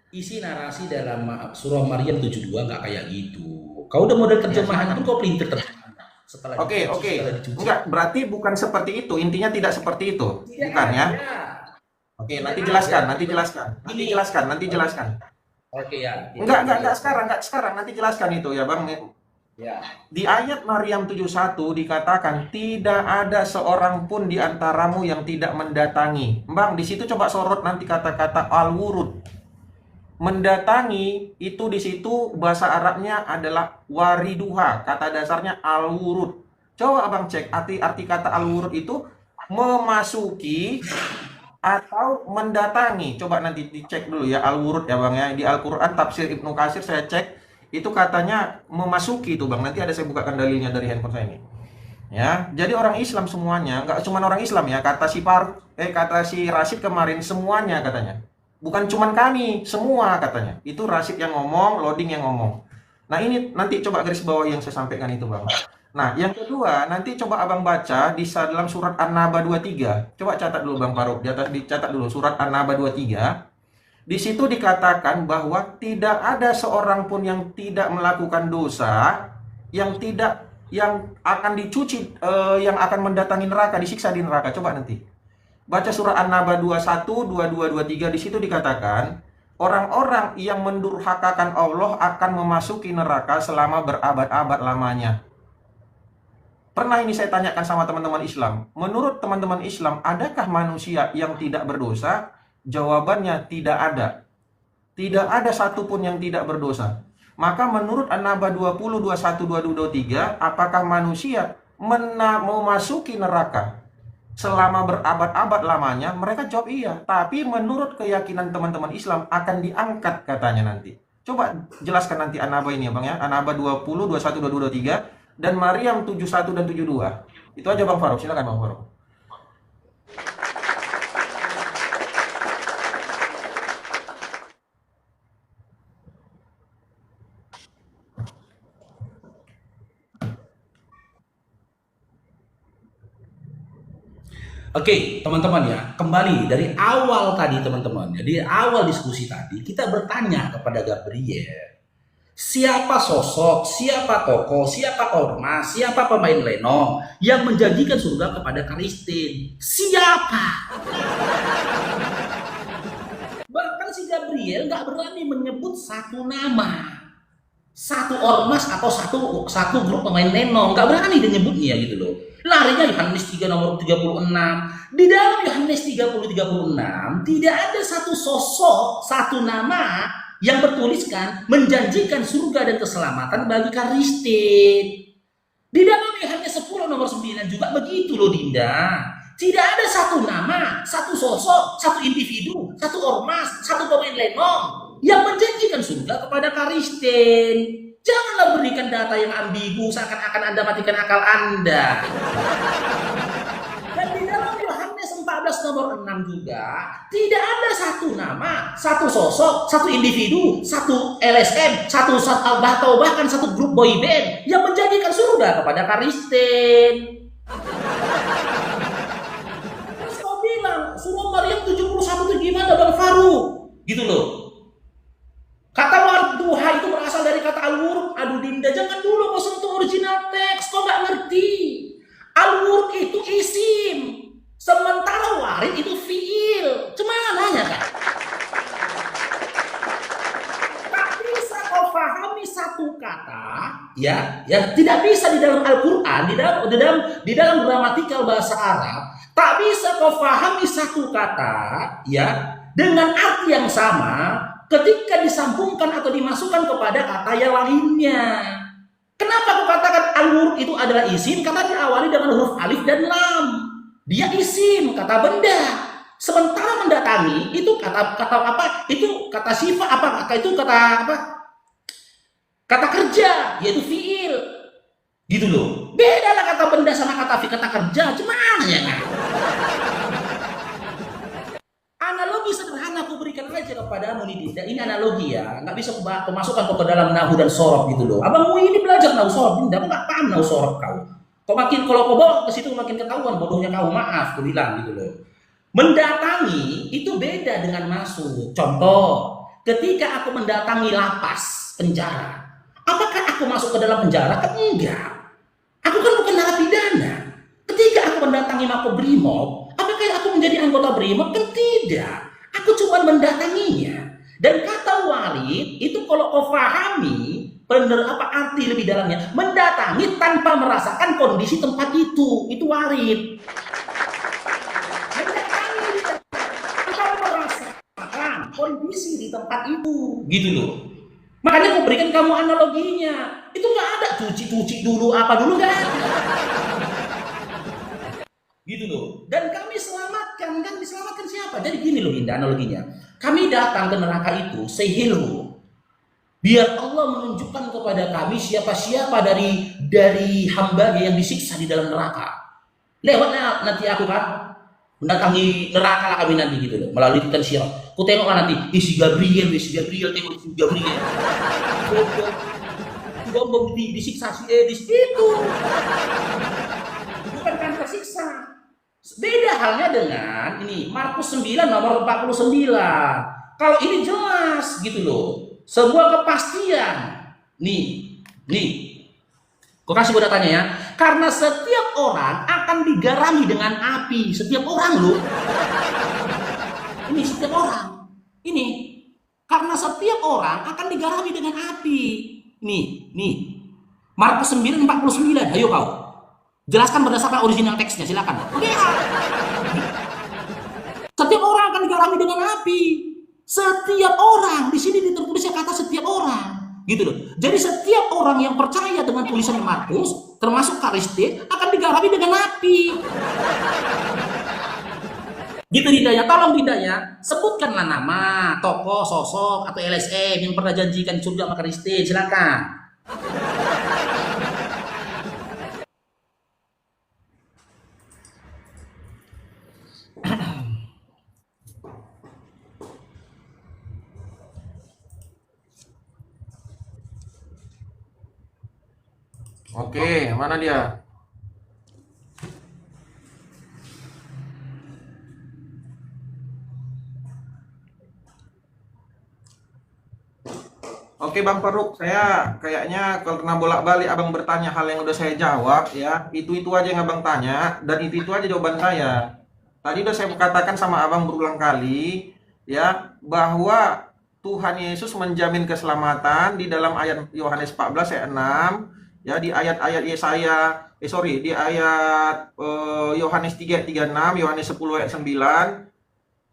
Isi narasi dalam surah Maryam 72 nggak kayak gitu. Kau udah model terjemahan pun kau pelintir terjemahan. Setelah Oke, dicuci, oke. setelah dicuci. Enggak, berarti bukan seperti itu. Intinya tidak seperti itu. Bukan ya? Ya. Oke, nanti jelaskan, nanti jelaskan. Nanti jelaskan, nanti jelaskan. Oke ya. Enggak sekarang, nanti jelaskan itu ya Bang. Ya. Di ayat Maryam 71 dikatakan tidak ada seorang pun di antaramu yang tidak mendatangi. Bang, di situ coba sorot nanti kata-kata al-wurud. Mendatangi itu di situ bahasa Arabnya adalah wariduha. Kata dasarnya al-wurud. Coba Abang cek arti kata al-wurud itu memasuki atau mendatangi. Coba nanti dicek dulu ya al-wurud ya Bang ya. Di Al-Qur'an tafsir Ibnu Katsir saya cek itu katanya memasuki itu Bang. Nanti ada saya bukakan dalilnya dari handphone saya ini. Ya, jadi orang Islam semuanya, nggak cuma orang Islam ya. Kata si Rashid kemarin semuanya katanya. Bukan cuma kami, semua katanya. Itu Rashid yang ngomong, loading yang ngomong. Nah, ini nanti coba garis bawah yang saya sampaikan itu Bang. Nah, yang kedua, nanti coba Abang baca di dalam surat An-Naba 23. Coba catat dulu Bang Faruk, dicatat dulu surat An-Naba 23. Di situ dikatakan bahwa tidak ada seorang pun yang tidak melakukan dosa, yang tidak yang akan dicuci, yang akan mendatangi neraka, disiksa di neraka. Coba nanti baca surah An-Naba 21, 22, 23. Di situ dikatakan orang-orang yang mendurhakakan Allah akan memasuki neraka selama berabad-abad lamanya. Pernah ini saya tanyakan sama teman-teman Islam. Menurut teman-teman Islam, adakah manusia yang tidak berdosa? Jawabannya tidak ada. Tidak ada satupun yang tidak berdosa. Maka menurut An-Naba 20, 21, 22, 23, apakah manusia memasuki neraka selama berabad-abad lamanya? Mereka jawab iya. Tapi menurut keyakinan teman-teman Islam akan diangkat katanya nanti. Coba jelaskan nanti An-Naba ini ya Bang ya. An-Naba 20, 21, 22, 23 dan Maryam 71 dan 72. Itu aja Bang Faruk. Silakan Bang Faruk. Oke, teman-teman ya, kembali dari awal tadi teman-teman, jadi awal diskusi tadi kita bertanya kepada Gabriel, siapa sosok, siapa tokoh, siapa ormas, siapa pemain lenong yang menjanjikan surga kepada Kristen? Siapa? Bahkan si Gabriel nggak berani menyebut satu nama, satu ormas atau satu grup pemain lenong, nggak berani dia nyebutnya gitu loh. Larinya Yohanes 3 nomor 36. Di dalam Yohanes 30-36 tidak ada satu sosok, satu nama yang bertuliskan menjanjikan surga dan keselamatan bagi Kristen. Di dalam Yohanes 10 nomor 9 juga begitu loh Dinda. Tidak ada satu nama, satu sosok, satu individu, satu ormas, satu pemain lenong yang menjanjikan surga kepada Kristen. Janganlah berikan data yang ambigu seakan-akan Anda matikan akal Anda. Dan di dalam Yohanes 14 nomor 6 juga tidak ada satu nama, satu sosok, satu individu, satu LSM, satu atau bahkan satu grup boyband yang menjanjikan surga kepada Kristen. Terus kau bilang surah Maryam 71 itu gimana Bang Faruk? Gitu loh. Kata Wadduha itu berasal dari kata al-wurud. Aduh Dinda, jangan dulu kau sentuh original teks, kau nggak ngerti. Al-wurud itu isim, sementara warid itu fiil. Cuman ya kan? Tak bisa kau pahami satu kata, ya tidak bisa di dalam Al-Quran, di dalam gramatikal bahasa Arab, tak bisa kau pahami satu kata, ya dengan arti yang sama ketika disambungkan atau dimasukkan kepada kata yang lainnya. Kenapa aku katakan al-wurud itu adalah isim? Karena diawali dengan huruf alif dan lam. Dia isim, kata benda. Sementara mendatangi itu kata apa? Itu kata sifat apa? Itu kata apa? Kata kerja, yaitu fiil. Gitu loh. Beda lah kata benda sama kata kerja. Gimana ya kan? Analogi sederhana aku berikan aja kepadamu nih Dinda. Ini analogi ya, nggak bisa aku masukkan ke dalam nahu dan sorof gitu loh. Abangmu ini belajar nahu sorof, Dinda, aku nggak paham nahu sorof kau. Kalau kau bawa ke situ makin ketahuan bodohnya kau, maaf, aku bilang gitu loh. Mendatangi itu beda dengan masuk. Contoh, ketika aku mendatangi lapas penjara, apakah aku masuk ke dalam penjara? Kan enggak. Aku kan bukan narapidana. Ketika aku mendatangi Makobrimob, apakah aku menjadi anggota Brimob? Kan tidak. Aku cuma mendatanginya. Dan kata warid itu kalau kau pahami benar apa arti lebih dalamnya, mendatangi tanpa merasakan kondisi tempat itu warid. Mendatangi tanpa merasakan kondisi di tempat itu, gitu loh. Makanya aku berikan kamu analoginya. Itu nggak ada cuci dulu apa dulu, nggak ada. Gitu loh. Dan kami selamatkan, kan diselamatkan siapa? Jadi gini loh Dinda analoginya. Kami datang ke neraka itu, say hello. Biar Allah menunjukkan kepada kami siapa-siapa dari hambanya yang disiksa di dalam neraka. Lewatnya nanti aku kan mendatangi neraka lah kami nanti gitu loh, melalui titan sirat. Ku tengoklah nanti isi Gabriel, tengok isi Gabriel. Gombong disiksa di situ. Bukan kan tersiksa. Beda halnya dengan ini Markus 9 nomor 49. Kalau ini jelas gitu loh. Sebuah kepastian. Nih. Kau kasih gue datanya ya. Karena setiap orang akan digarami dengan api. Setiap orang loh. Ini setiap orang. Ini. Karena setiap orang akan digarami dengan api. Nih. Markus 9:49. Ayo kau. Jelaskan berdasarkan original teksnya, silakan. Oke. Setiap orang akan digarami dengan api. Setiap orang. Di sini tertulisnya kata setiap orang. Gitu loh. Jadi setiap orang yang percaya dengan tulisan Markus, termasuk Kristen, akan digarami dengan api. Gitu Didaya, tolong Didaya, sebutkanlah nama, tokoh, sosok, atau LSM yang pernah janjikan surga sama Kristen, silakan. Oke, mana dia? Oke Bang Faruk, saya kayaknya karena bolak-balik abang bertanya hal yang udah saya jawab ya, itu aja yang abang tanya dan itu aja jawaban saya. Tadi udah saya katakan sama abang berulang kali ya bahwa Tuhan Yesus menjamin keselamatan di dalam ayat Yohanes 14 ayat 6 ya, di ayat-ayat di ayat Yohanes 3:36, Yohanes 10 ayat 9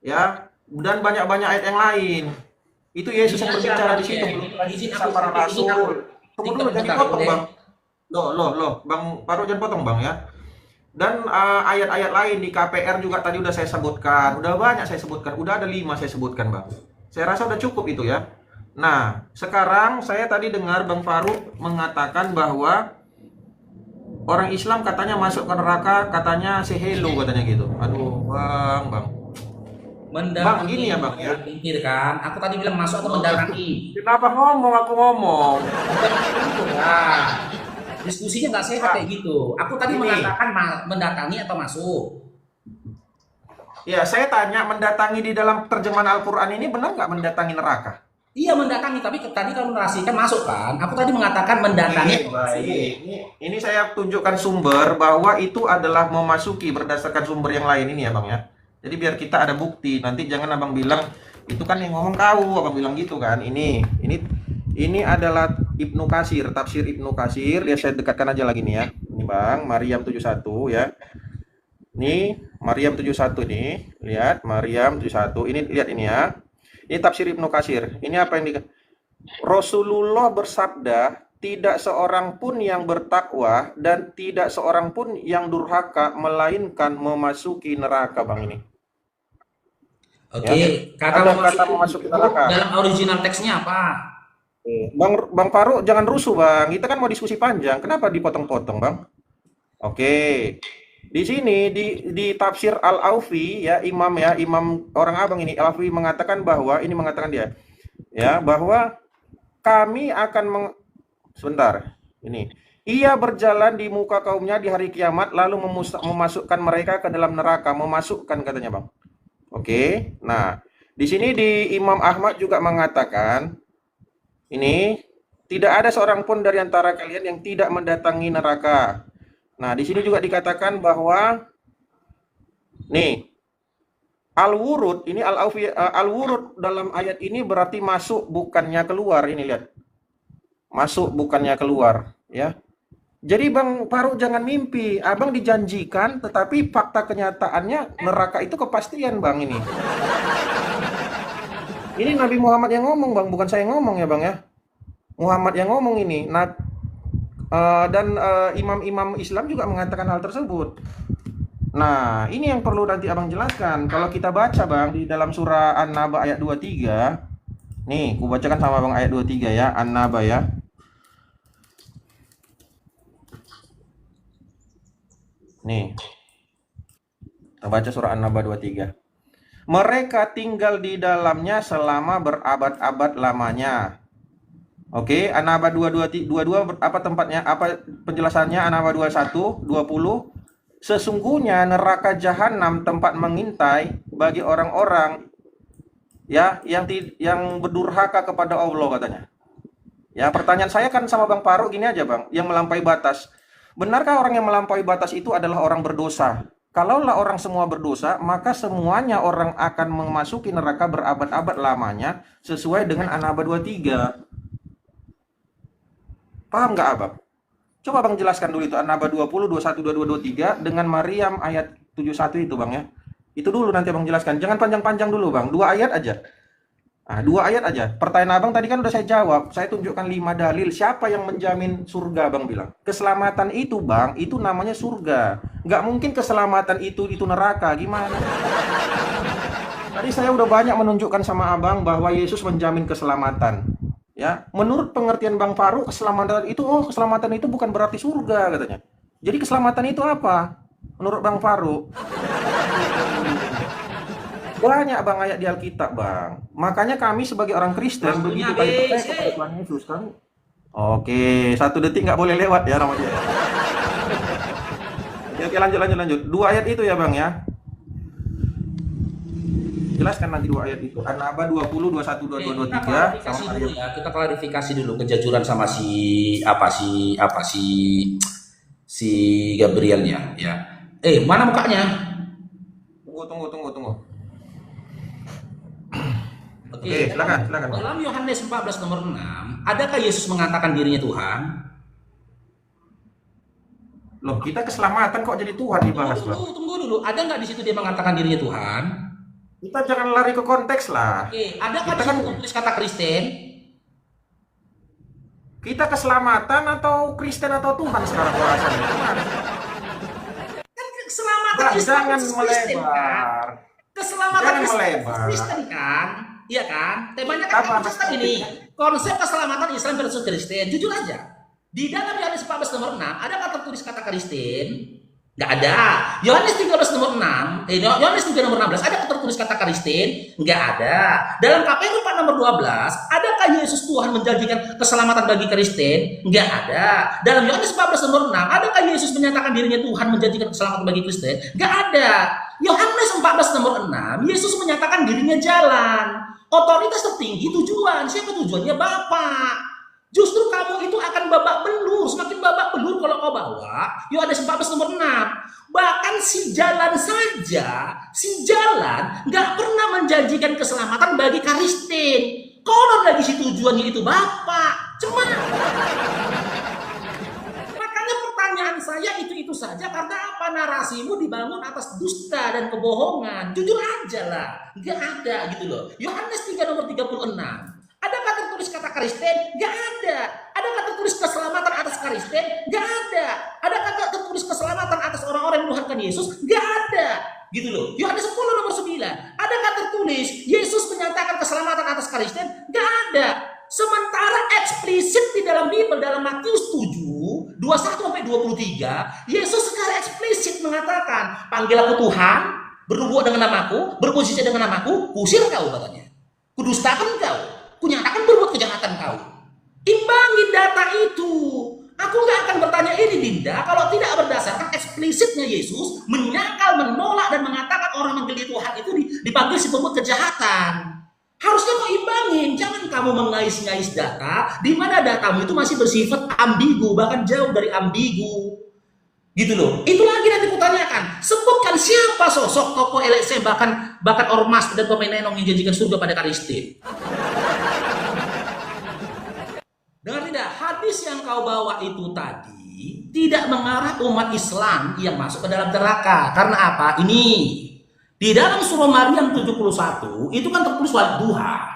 ya, dan banyak-banyak ayat yang lain. Itu Yesus yang berbicara di situ, belum lagi para rasul. Tunggu dulu, jangan potong Bang. Loh, Bang Faruk jangan potong Bang ya. Dan ayat-ayat lain di KPR juga tadi udah saya sebutkan, udah banyak saya sebutkan, udah ada 5 saya sebutkan Bang. Saya rasa udah cukup itu ya. Nah, sekarang saya tadi dengar Bang Faruk mengatakan bahwa orang Islam katanya masuk ke neraka, katanya say hello katanya gitu. Aduh, Bang. Bang, gini ya Bang ya. Pikir kan, aku tadi bilang masuk atau mendatangi. Kenapa aku ngomong? Nah, diskusinya nggak sehat kayak gitu. Aku tadi mengatakan mendatangi atau masuk. Ya, saya tanya mendatangi di dalam terjemahan Al-Quran ini benar nggak mendatangi neraka? Iya mendatangi, tapi tadi kamu narasikan masuk kan? Aku tadi mengatakan mendatangi. Ini saya tunjukkan sumber bahwa itu adalah memasuki berdasarkan sumber yang lain ini ya Bang ya. Jadi biar kita ada bukti. Nanti jangan abang bilang itu kan yang ngomong kau, abang bilang gitu kan. Ini adalah Ibnu Katsir, tafsir Ibnu Katsir. Lihat saya dekatkan aja lagi nih ya. Ini Bang, Maryam 71 ya. Nih, Maryam 71 nih. Lihat, Maryam 71. Ini lihat ini ya. Ini tafsir Ibnu Katsir. Ini apa yang Rasulullah bersabda, tidak seorang pun yang bertakwa dan tidak seorang pun yang durhaka melainkan memasuki neraka Bang ini. Oke, Ya. Kata memasuki neraka. Dalam original teksnya apa? Bang Faruk jangan rusuh Bang. Kita kan mau diskusi panjang. Kenapa dipotong-potong Bang? Oke. Di sini di tafsir Al-Aufi ya, imam orang abang ini Al-Aufi mengatakan bahwa dia ya, bahwa kami akan sebentar. Ini. Ia berjalan di muka kaumnya di hari kiamat lalu memasukkan mereka ke dalam neraka, memasukkan katanya Bang. Oke. Nah, di sini di Imam Ahmad juga mengatakan ini tidak ada seorang pun dari antara kalian yang tidak mendatangi neraka. Nah, di sini juga dikatakan bahwa nih al-wurud ini al-wurud dalam ayat ini berarti masuk bukannya keluar. Ini lihat. Masuk bukannya keluar, ya. Jadi Bang Faruk jangan mimpi. Abang dijanjikan tetapi fakta kenyataannya neraka itu kepastian Bang ini. Ini Nabi Muhammad yang ngomong Bang, bukan saya ngomong ya Bang ya. Muhammad yang ngomong ini. Nah, dan imam-imam Islam juga mengatakan hal tersebut. Nah, ini yang perlu nanti abang jelaskan. Kalau kita baca Bang di dalam surah An-Naba ayat 23. Nih, aku bacakan sama Bang ayat 23 ya, An-Naba ya. Nih. Kita baca surah An-Naba 23. Mereka tinggal di dalamnya selama berabad-abad lamanya. Oke, An-Naba 22 apa tempatnya? Apa penjelasannya? An-Naba 21, 20. Sesungguhnya neraka jahanam tempat mengintai bagi orang-orang ya yang berdurhaka kepada Allah katanya. Ya, pertanyaan saya kan sama Bang Faruk gini aja, Bang, yang melampaui batas. Benarkah orang yang melampaui batas itu adalah orang berdosa? Kalaulah orang semua berdosa, maka semuanya orang akan memasuki neraka berabad-abad lamanya sesuai dengan An-Naba 23. Paham nggak, Abang? Coba Bang jelaskan dulu itu An-Naba 20, 21, 22, 23 dengan Maryam ayat 71 itu, Bang ya. Itu dulu nanti Abang jelaskan. Jangan panjang-panjang dulu, Bang. 2 ayat aja. Nah, 2 ayat aja. Pertanyaan Abang tadi kan udah saya jawab. Saya tunjukkan 5 dalil. Siapa yang menjamin surga, Bang bilang? Keselamatan itu, Bang, itu namanya surga. Nggak mungkin keselamatan itu neraka. Gimana? Tadi saya udah banyak menunjukkan sama Abang bahwa Yesus menjamin keselamatan. Ya, menurut pengertian Bang Faruk, keselamatan itu bukan berarti surga katanya. Jadi keselamatan itu apa? Menurut Bang Faruk. Banyak Bang ayat di Alkitab, Bang. Makanya kami sebagai orang Kristen Waktunya begitu kami percaya habis, kepada Tuhan Yesus kan. Oke, 1 detik nggak boleh lewat ya nama dia. Oke, lanjut. 2 ayat itu ya, Bang ya. Jelaskan nanti 2 ayat itu. An-Naba 20, 21, 22, 23 klarifikasi sama dulu ayat. ya. Kita klarifikasi dulu kejujuran sama si Gabrielnya ya. Mana mukanya? Tunggu. Oke, silakan. Dalam Yohanes 14 nomor 6, adakah Yesus mengatakan dirinya Tuhan? Loh, kita keselamatan kok jadi Tuhan dibahas, Bang? Tunggu dulu. Ada nggak di situ dia mengatakan dirinya Tuhan? Kita jangan lari ke konteks lah. Adakah di situ tertulis kata Kristen? Kita keselamatan atau Kristen atau Tuhan sekarang bahasannya? Gimana? Kan keselamatan Bang, Islam jangan versus Kristen kan? melebar. Keselamatan Jangan Islam melebar. versus Kristen kan? Iya kan? Temanya kan Apa? konsep ini. Konsep keselamatan Islam versus Kristen. Jujur aja. Di dalam Yohanes 14 nomor 6, adakah tertulis kata Kristen? Nggak ada. Yohanes 13 nomor 6, Yohanes 3 nomor 16, ada tertulis kata Kristen? Nggak ada. Dalam KPK 4 nomor 12, adakah Yesus Tuhan menjanjikan keselamatan bagi Kristen? Nggak ada. Dalam Yohanes 14 nomor 6, adakah Yesus menyatakan dirinya Tuhan menjanjikan keselamatan bagi Kristen? Nggak ada. Yohanes 14 nomor 6, Yesus menyatakan dirinya jalan. Otoritas tertinggi tujuan. Siapa tujuannya? Bapak. Justru kamu itu akan babak belur, semakin babak belur kalau kau bawa Yohanes 14 nomor 6. Bahkan si jalan saja, si jalan nggak pernah menjanjikan keselamatan bagi Kristen. Konon lagi si tujuannya itu Bapak. Cuma makanya pertanyaan saya itu saja, karena apa? Narasimu dibangun atas dusta dan kebohongan. Jujur aja lah, nggak ada gitu loh. Yohanes 3 nomor 36. Adakah tertulis kata Kristen? Nggak ada. Adakah tertulis keselamatan atas Kristen? Nggak ada. Adakah tertulis keselamatan atas orang-orang yang menuhankan Yesus? Nggak ada. Gitu loh. Yohanes 10 nomor 9. Adakah tertulis Yesus menyatakan keselamatan atas Kristen? Nggak ada. Sementara eksplisit di dalam Bible, dalam Matius 7, 21-23, Yesus secara eksplisit mengatakan, panggil aku Tuhan, bernubuat dengan namaku, bermusik dengan namaku, kusir kau katanya. Kudustakan kau. Kunyatakan berbuat kejahatan kau. Imbangin data itu. Aku nggak akan bertanya ini, Dinda, kalau tidak berdasarkan eksplisitnya Yesus menyangkal, menolak, dan mengatakan orang menggeli Tuhan itu dipanggil si pembuat kejahatan. Harusnya kau imbangin. Jangan kamu mengais-ngais data di mana datamu itu masih bersifat ambigu, bahkan jauh dari ambigu. Gitu loh. Itu lagi nanti kutanyakan. Sebutkan siapa sosok tokoh LSM, bahkan ormas dan pemain nenong yang janjikan surga pada Kristen. Dengar tidak? Hadis yang kau bawa itu tadi tidak mengarah umat Islam yang masuk ke dalam neraka. Karena apa? Ini di dalam surah Maryam 71 itu kan tertulis warid duha.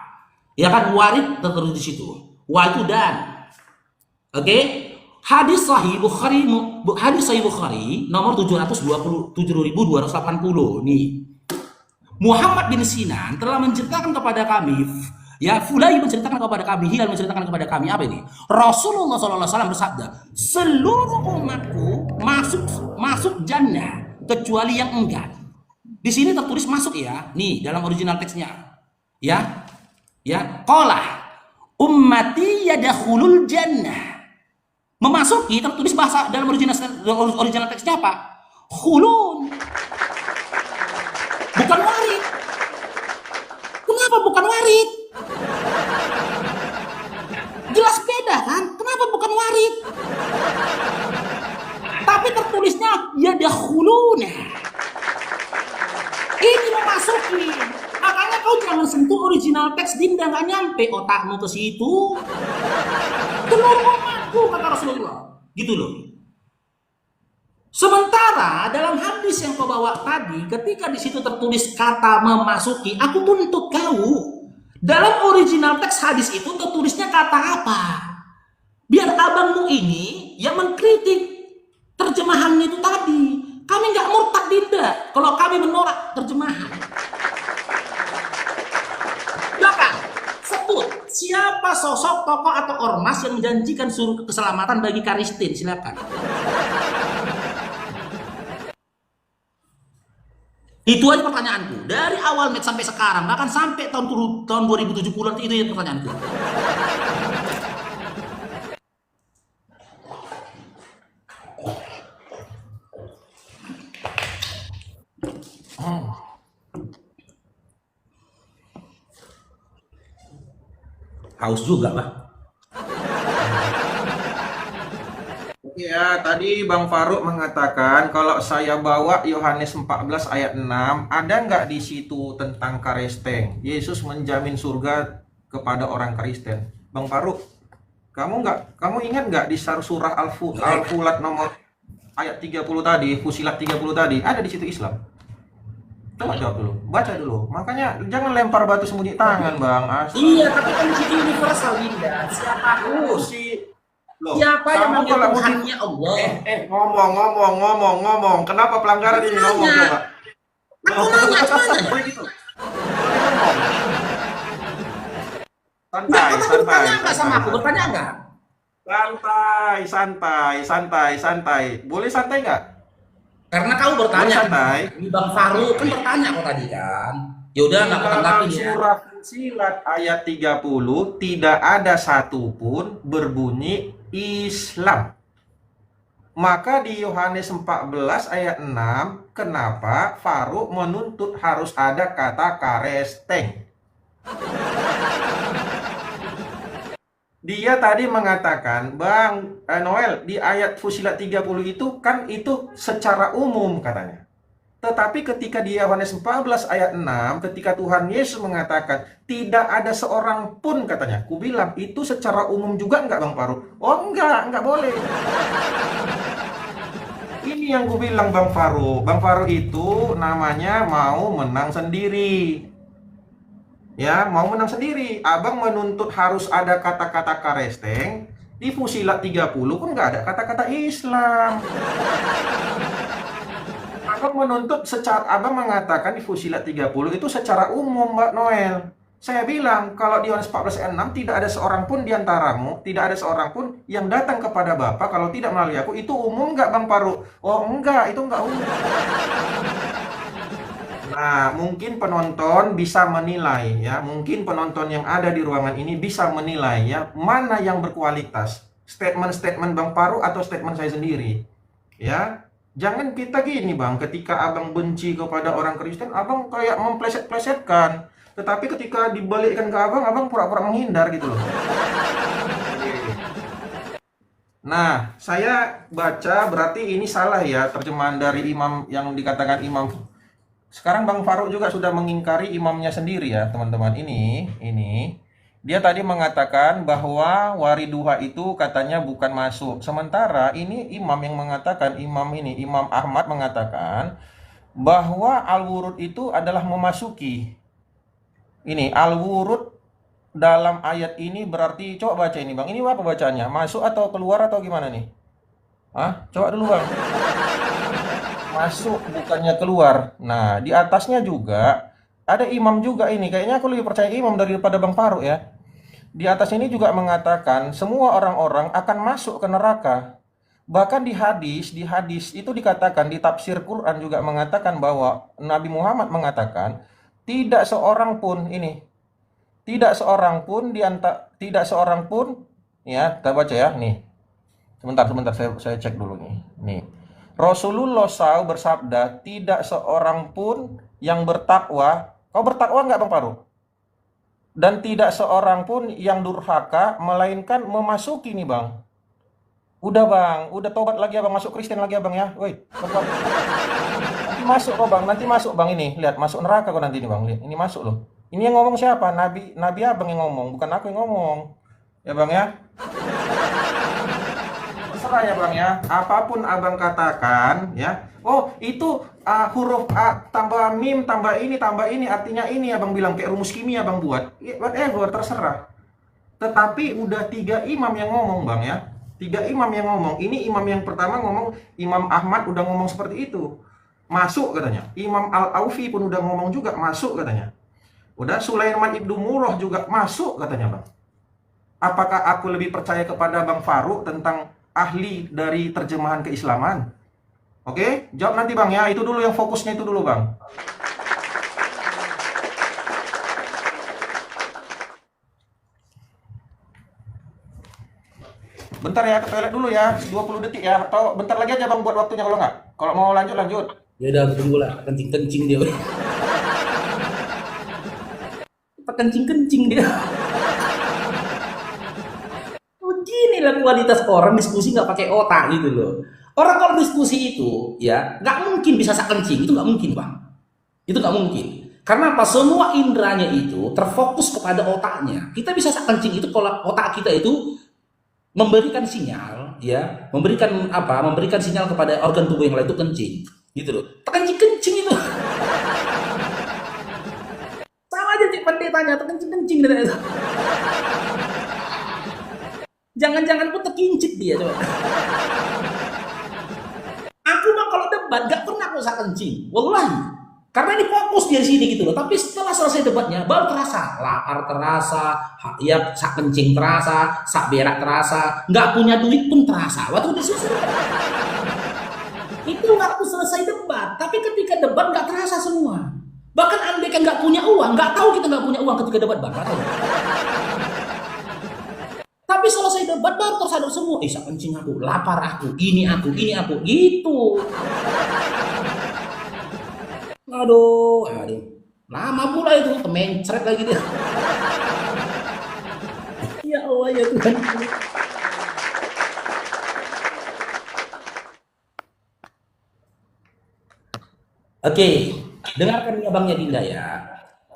Ya kan, warid tertulis di situ. Wa itu dan. Oke? Hadis Sahih Bukhari nomor 727.280 nih. Muhammad bin Sinan telah menceritakan kepada kami, ya Fulai menceritakan kepada kami, Hilal menceritakan kepada kami apa ini? Rasulullah SAW bersabda, seluruh umatku masuk jannah kecuali yang enggan. Di sini tertulis masuk ya, nih dalam original teksnya, ya, qala ummati yadkhulul jannah. Memasuki tertulis bahasa dalam original teksnya apa? Khulun. Bukan warid. Kenapa bukan warid? Jelas beda Ini memasuki. Makanya kau jangan sentuh original teks, Dinda, nggak nyampe otakmu ke situ. Telur umatku, kata Rasulullah. Gitu loh. Sementara dalam hadis yang kau bawa tadi, ketika di situ tertulis kata memasuki, aku tuntut kau. Dalam original teks hadis itu tertulisnya kata apa? Biar abangmu ini yang mengkritik terjemahannya itu tadi. Kami nggak murtad, Dinda, kalau kami menolak terjemahan. Silakan sebut siapa sosok tokoh atau ormas yang menjanjikan surga keselamatan bagi Karistin. Silakan. Itu aja pertanyaanku. Dari awal match sampai sekarang, bahkan sampai tahun 2070 itu ya pertanyaanku. Haus juga, Pak. Ya, tadi Bang Faruk mengatakan kalau saya bawa Yohanes 14 ayat 6, ada nggak di situ tentang Karisteng? Yesus menjamin surga kepada orang Kristen. Bang Faruk, kamu ingat nggak di surah Al-Fulat nomor ayat 30 tadi, Fusilat 30 tadi, ada di situ Islam? Coba jawab dulu, baca dulu. Makanya jangan lempar batu sembunyi tangan, Bang. Iya, tapi kan di situ universal, Dinda. Siapa Siapa yang kamu kalau Tuhannya Allah? ngomong. Kenapa pelanggaran ini ngomong coba? Aku nanya, Boleh gitu. Enggak, kamu bertanya nggak sama aku? Bertanya nggak? Santai. Boleh santai nggak? Karena kau bertanya. Santai. Ini Bang Faruk kan bertanya kok tadi kan. Yaudah, nggak tanggapi ya. Surah Fusilat ayat 30 tidak ada satupun berbunyi Islam. Maka di Yohanes 14 ayat 6, kenapa Faruk menuntut harus ada kata Karesteng? Dia tadi mengatakan, Bang Noel, di ayat Fusilat 30 itu kan itu secara umum katanya. Tetapi ketika di Yohanes 14 ayat 6, ketika Tuhan Yesus mengatakan, tidak ada seorang pun katanya. Ku bilang, itu secara umum juga enggak, Bang Faruk? Oh enggak boleh. Ini yang ku bilang, Bang Faruk. Bang Faruk itu namanya mau menang sendiri. Ya, mau menang sendiri. Abang menuntut harus ada kata-kata Karesteng. Di Fusilat 30 pun nggak ada kata-kata Islam. Abang menuntut abang mengatakan di Fusilat 30 itu secara umum, Mbak Noel. Saya bilang, kalau di Yohanes 14 ayat 6 tidak ada seorang pun di antaramu, tidak ada seorang pun yang datang kepada Bapa kalau tidak melalui aku. Itu umum nggak, Bang Faruk? Oh enggak, itu nggak umum. Nah, mungkin penonton bisa menilai ya, mungkin penonton yang ada di ruangan ini bisa menilai ya, mana yang berkualitas, statement-statement Bang Faruk atau statement saya sendiri. Ya, jangan kita gini, Bang, ketika Abang benci kepada orang Kristen, Abang kayak mempleset-plesetkan. Tetapi ketika dibalikkan ke Abang pura-pura menghindar gitu loh. Nah, saya baca berarti ini salah ya, terjemahan dari imam yang dikatakan imam. Sekarang Bang Faruk juga sudah mengingkari imamnya sendiri ya, teman-teman. Ini dia tadi mengatakan bahwa wariduha itu katanya bukan masuk. Sementara ini imam yang mengatakan, Imam Ahmad mengatakan bahwa al-wurud itu adalah memasuki. Ini al-wurud dalam ayat ini berarti, coba baca ini, Bang. Ini apa bacanya? Masuk atau keluar atau gimana nih? Coba dulu, Bang. Masuk bukannya keluar. Nah, di atasnya juga ada imam juga ini. Kayaknya aku lebih percaya imam daripada Bang Faruk ya. Di atas ini juga mengatakan semua orang-orang akan masuk ke neraka. Bahkan di hadis itu dikatakan, di tafsir Quran juga mengatakan bahwa Nabi Muhammad mengatakan tidak seorang pun ya, kita baca ya nih. Sebentar saya cek dulu nih. Nih. Rasulullah SAW bersabda, tidak seorang pun yang bertakwa. Kau bertakwa nggak, Bang Faruk? Dan tidak seorang pun yang durhaka, melainkan memasuki nih, Bang. Udah, Bang. Udah tobat lagi, Abang. Masuk Kristen lagi, Abang ya. Woi, tobat. Nanti masuk kok bang, nanti masuk bang ini. Lihat, masuk neraka kok nanti ini bang. Lihat, ini masuk loh. Ini yang ngomong siapa? Nabi abang yang ngomong, bukan aku yang ngomong. Ya bang ya. Terserah ya bang ya. Apapun abang katakan ya. Oh itu huruf A tambah mim tambah ini artinya ini abang bilang kayak rumus kimia abang buat. Whatever terserah. Tetapi udah 3 imam yang ngomong bang ya. 3 imam yang ngomong. Ini imam yang pertama ngomong, Imam Ahmad udah ngomong seperti itu. Masuk katanya. Imam Al-Aufi pun udah ngomong juga, masuk katanya. Udah Sulaiman Ibnu Murrah juga masuk katanya bang. Apakah aku lebih percaya kepada Bang Faruk tentang ahli dari terjemahan keislaman? Oke, jawab nanti bang ya. Itu dulu yang fokusnya itu dulu bang. Bentar ya, ke toilet dulu ya, 20 detik ya. Atau bentar lagi aja bang buat waktunya kalau nggak. Kalau mau lanjut, lanjut. Ya udah, tunggu lah, kencing-kencing dia. Kencing-kencing dia. Beginilah kualitas orang diskusi nggak pakai otak gitu loh. Orang kalau diskusi itu, ya nggak mungkin bisa sak kencing, itu nggak mungkin bang. Itu nggak mungkin. Karena apa? Semua indranya itu terfokus kepada otaknya. Kita bisa sak kencing itu kalau otak kita itu memberikan sinyal, ya, memberikan apa? Memberikan sinyal kepada organ tubuh yang lain itu kencing, gitu loh. Kencing itu. Sama aja cik pendetanya, kencing dari itu. Jangan-jangan pun terkincit dia coba. Aku mah kalau debat gak pernah aku usah kencing, wallahi. Karena ini fokus di sini gitu loh. Tapi setelah selesai debatnya baru terasa lapar terasa, ya sak kencing terasa, sak berak terasa, nggak punya duit pun terasa. Waktu selesai itu nggak aku selesai debat. Tapi ketika debat nggak terasa semua. Bahkan andai kan nggak punya uang, nggak tahu kita nggak punya uang ketika debat bang. Tapi selesai debat baru tersadar semua. Sak kencing aku, lapar aku, ini aku, gitu. Aduh, lama pula itu, kemencret lagi dia. Ya Allah ya Tuhan. Oke, dengarkan ini abangnya Dinda ya.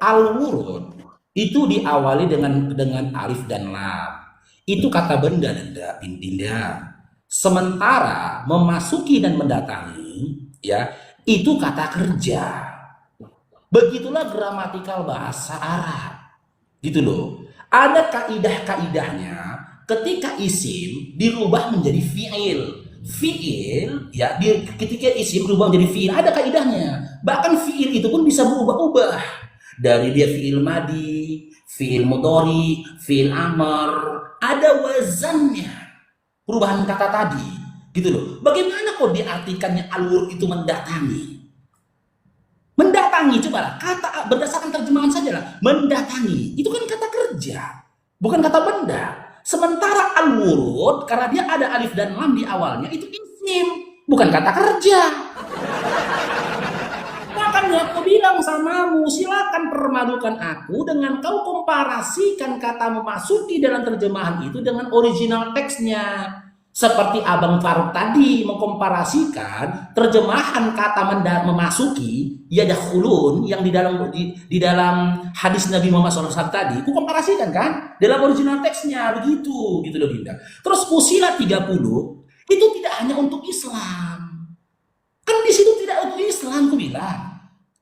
Al-wurud itu diawali dengan alif dan lam. Itu kata benda Dinda. Sementara memasuki dan mendatangi, ya, itu kata kerja. Begitulah gramatikal bahasa Arab. Gitu loh. Ada kaidah-kaidahnya ketika isim dirubah menjadi fi'il. Fi'il ya, ketika isim berubah menjadi fi'il ada kaidahnya. Bahkan fi'il itu pun bisa berubah-ubah. Dari dia fi'il madi, fi'il mudhari, fi'il amr, ada wazannya. Perubahan kata tadi. Gitu loh. Bagaimana kok diartikannya al-wurud itu mendatangi? Mendatangi, coba kata berdasarkan terjemahan saja lah. Mendatangi, itu kan kata kerja, bukan kata benda. Sementara al-wurud, karena dia ada alif dan lam di awalnya, itu isim, bukan kata kerja. Makanya aku bilang samamu, silakan permadukan aku dengan kau komparasikan kata memasuki dalam terjemahan itu dengan original teksnya. Seperti Abang Faruk tadi mengkomparasikan terjemahan kata memasuki yadkhulun yang di dalam hadis Nabi Muhammad SAW tadi, aku komparasikan kan dalam original teksnya begitu gitu loh Dinda. Terus Fusilat 30 itu tidak hanya untuk Islam. Kan di situ tidak untuk Islam aku bilang.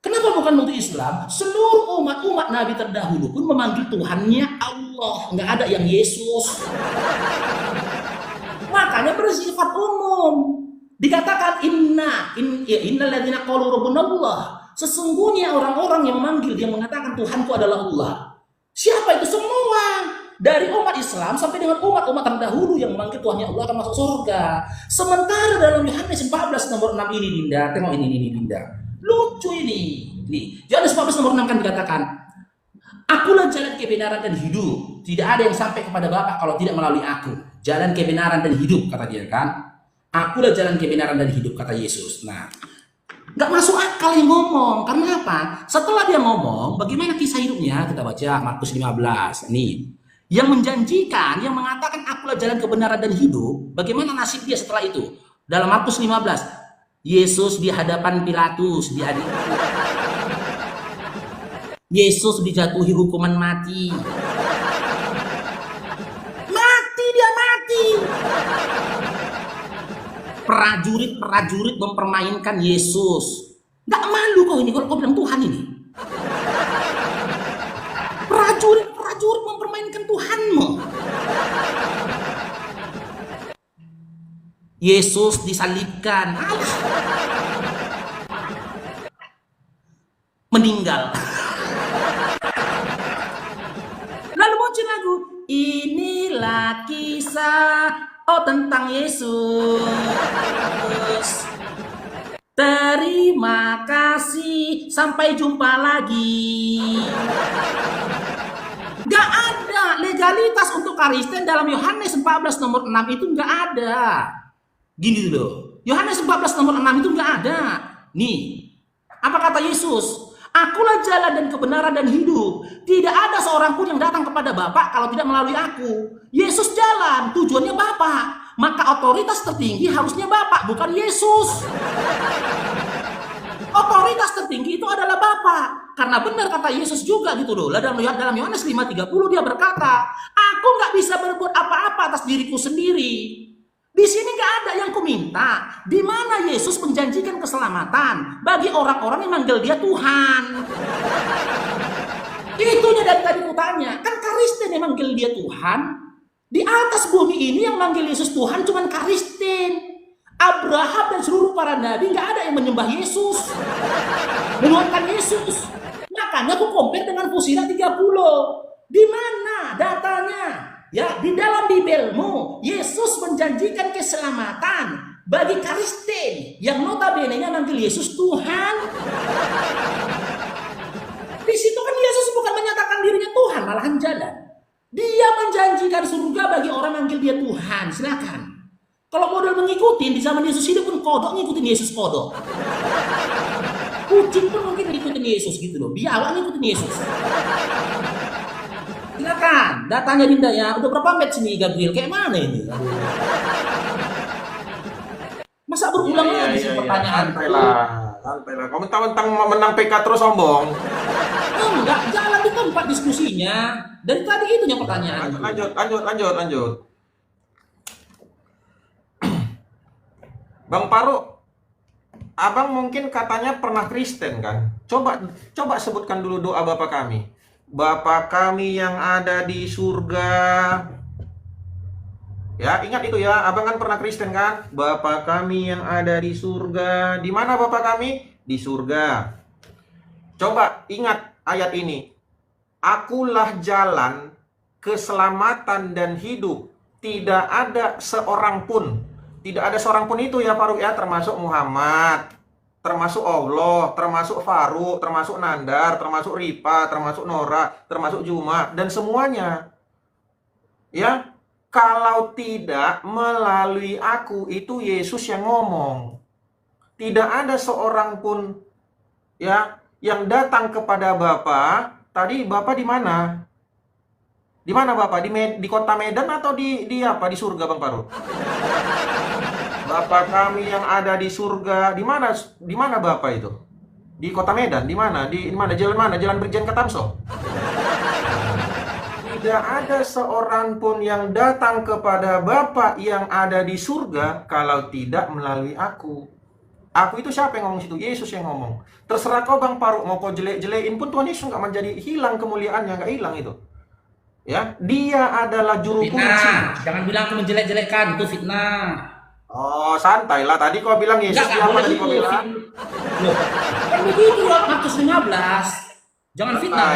Kenapa bukan untuk Islam? Seluruh umat Nabi terdahulu pun memanggil Tuhannya Allah, nggak ada yang Yesus. Makanya bersifat umum. Dikatakan innal ladzina qalu rabbunallah. Sesungguhnya orang-orang yang memanggil, yang mengatakan Tuhanku adalah Allah. Siapa itu? Semua. Dari umat Islam sampai dengan umat-umat terdahulu yang memanggil Tuhannya Allah akan masuk surga. Sementara dalam Yohanes 14 nomor 6 ini Dinda, tengok ini Dinda. Lucu ini. Nih, Yohanes 14 nomor 6 kan dikatakan, Akulah jalan kebenaran dan hidup. Tidak ada yang sampai kepada Bapa kalau tidak melalui aku. Jalan kebenaran dan hidup, kata dia kan. Akulah jalan kebenaran dan hidup, kata Yesus. Nah, nggak masuk akal yang ngomong. Karena apa? Setelah dia ngomong, bagaimana kisah hidupnya? Kita baca Markus 15. Nih, yang menjanjikan, yang mengatakan akulah jalan kebenaran dan hidup. Bagaimana nasib dia setelah itu? Dalam Markus 15. Yesus di hadapan Pilatus, Yesus dijatuhi hukuman mati. Mati, dia mati. Prajurit mempermainkan Yesus. Gak malu kau ini kalau kau bilang Tuhan ini. Prajurit mempermainkan Tuhanmu. Yesus disalibkan. Alah. Meninggal. Lalu muncul lagu, inilah kisah tentang Yesus. Terima kasih, sampai jumpa lagi. Gak ada legalitas untuk Kristen dalam Yohanes 14 nomor 6 itu gak ada. Gini loh, Yohanes 14 nomor 6 itu gak ada. Nih, apa kata Yesus? Akulah jalan dan kebenaran dan hidup. Tidak ada seorang pun yang datang kepada Bapa kalau tidak melalui aku. Yesus jalan, tujuannya Bapa. Maka otoritas tertinggi harusnya Bapa, bukan Yesus. Otoritas tertinggi itu adalah Bapa. Karena benar kata Yesus juga gitu loh. Dalam Yohanes 5:30 dia berkata, aku nggak bisa berbuat apa-apa atas diriku sendiri. Di sini nggak ada yang kuminta. Di mana Yesus menjanjikan keselamatan bagi orang-orang yang manggil dia Tuhan. Itunya dari tadi kutanya, kan Kristen yang manggil dia Tuhan. Di atas bumi ini yang manggil Yesus Tuhan cuman Kristen. Abraham dan seluruh para nabi nggak ada yang menyembah Yesus, menuhankan Yesus. Makanya aku compare dengan Fusila 30. Di mana datanya? Ya, di dalam Bibelmu, Yesus menjanjikan keselamatan bagi Kristen yang notabene-nya manggil Yesus Tuhan. Di situ kan Yesus bukan menyatakan dirinya Tuhan, malahan jalan. Dia menjanjikan surga bagi orang yang manggil dia Tuhan. Silakan. Kalau model mengikuti di zaman Yesus hidup pun kodok ngikutin Yesus kodok. Kucing pun mungkin ngikutin Yesus gitu loh. Biawak ngikutin Yesus. Silakan, datanya Dinda ya. Udah berapa match nih Gabriel? Kayak mana ini? Masa berulang lagi sih pertanyaan? Santai lah. Kamu mentang-mentang menang PK terus sombong. Enggak, jalan di tempat diskusinya. Dari tadi itu yang pertanyaan. Lanjut. Bang Paru, abang mungkin katanya pernah Kristen kan? Coba sebutkan dulu doa Bapa kami. Bapa kami yang ada di surga. Ya, ingat itu ya. Abang kan pernah Kristen kan? Bapa kami yang ada di surga. Di mana Bapa kami? Di surga. Coba ingat ayat ini. Akulah jalan, keselamatan dan hidup. Tidak ada seorang pun. Tidak ada seorang pun itu ya Faruk ya, termasuk Muhammad, termasuk Allah, termasuk Faruk, termasuk Nandar, termasuk Ripa, termasuk Nora, termasuk Juma, dan semuanya. Ya, kalau tidak melalui aku, itu Yesus yang ngomong. Tidak ada seorang pun ya yang datang kepada Bapa. Tadi Bapa di mana? Di mana Bapak? Di kota Medan atau di apa? Di surga Bang Paru? Bapak kami yang ada di surga. Di mana? Di mana Bapak itu? Di kota Medan. Di mana? Di mana? Jalan mana? Jalan Brigjen ke Tamso. Tidak ada seorang pun yang datang kepada Bapak yang ada di surga kalau tidak melalui aku. Aku itu siapa yang ngomong situ? Yesus yang ngomong. Terserah kau Bang Paru mau kau jelek-jelekin pun Tuhan Yesus nggak menjadi hilang kemuliaannya, nggak hilang itu. Ya, dia adalah juru kunci. Jangan bilang aku menjelek-jelekkan, itu fitnah. Oh, santai lah. Tadi kau bilang Yesus siapa tadi kau bilang? Loh, kan begitu loh, Markus 15. Jangan fitnah.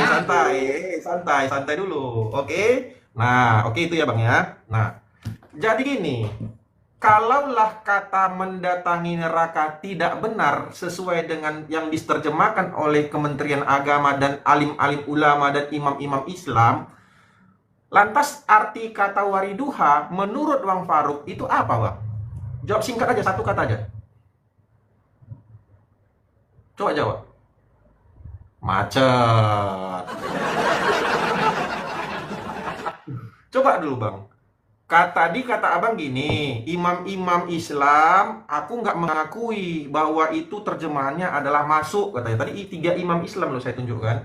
Santai dulu. Oke. Nah, oke itu ya Bang ya. Nah, jadi gini. Kalaulah kata mendatangi neraka tidak benar sesuai dengan yang diterjemahkan oleh Kementerian Agama dan alim-alim ulama dan imam-imam Islam, lantas arti kata wariduha menurut Bang Faruk itu apa, Bang? Jawab singkat aja, satu kata aja. Coba jawab. Macet. Coba dulu, Bang. kata abang gini, imam-imam Islam, aku nggak mengakui bahwa itu terjemahannya adalah masuk, katanya. Tadi 3 imam Islam loh saya tunjukkan.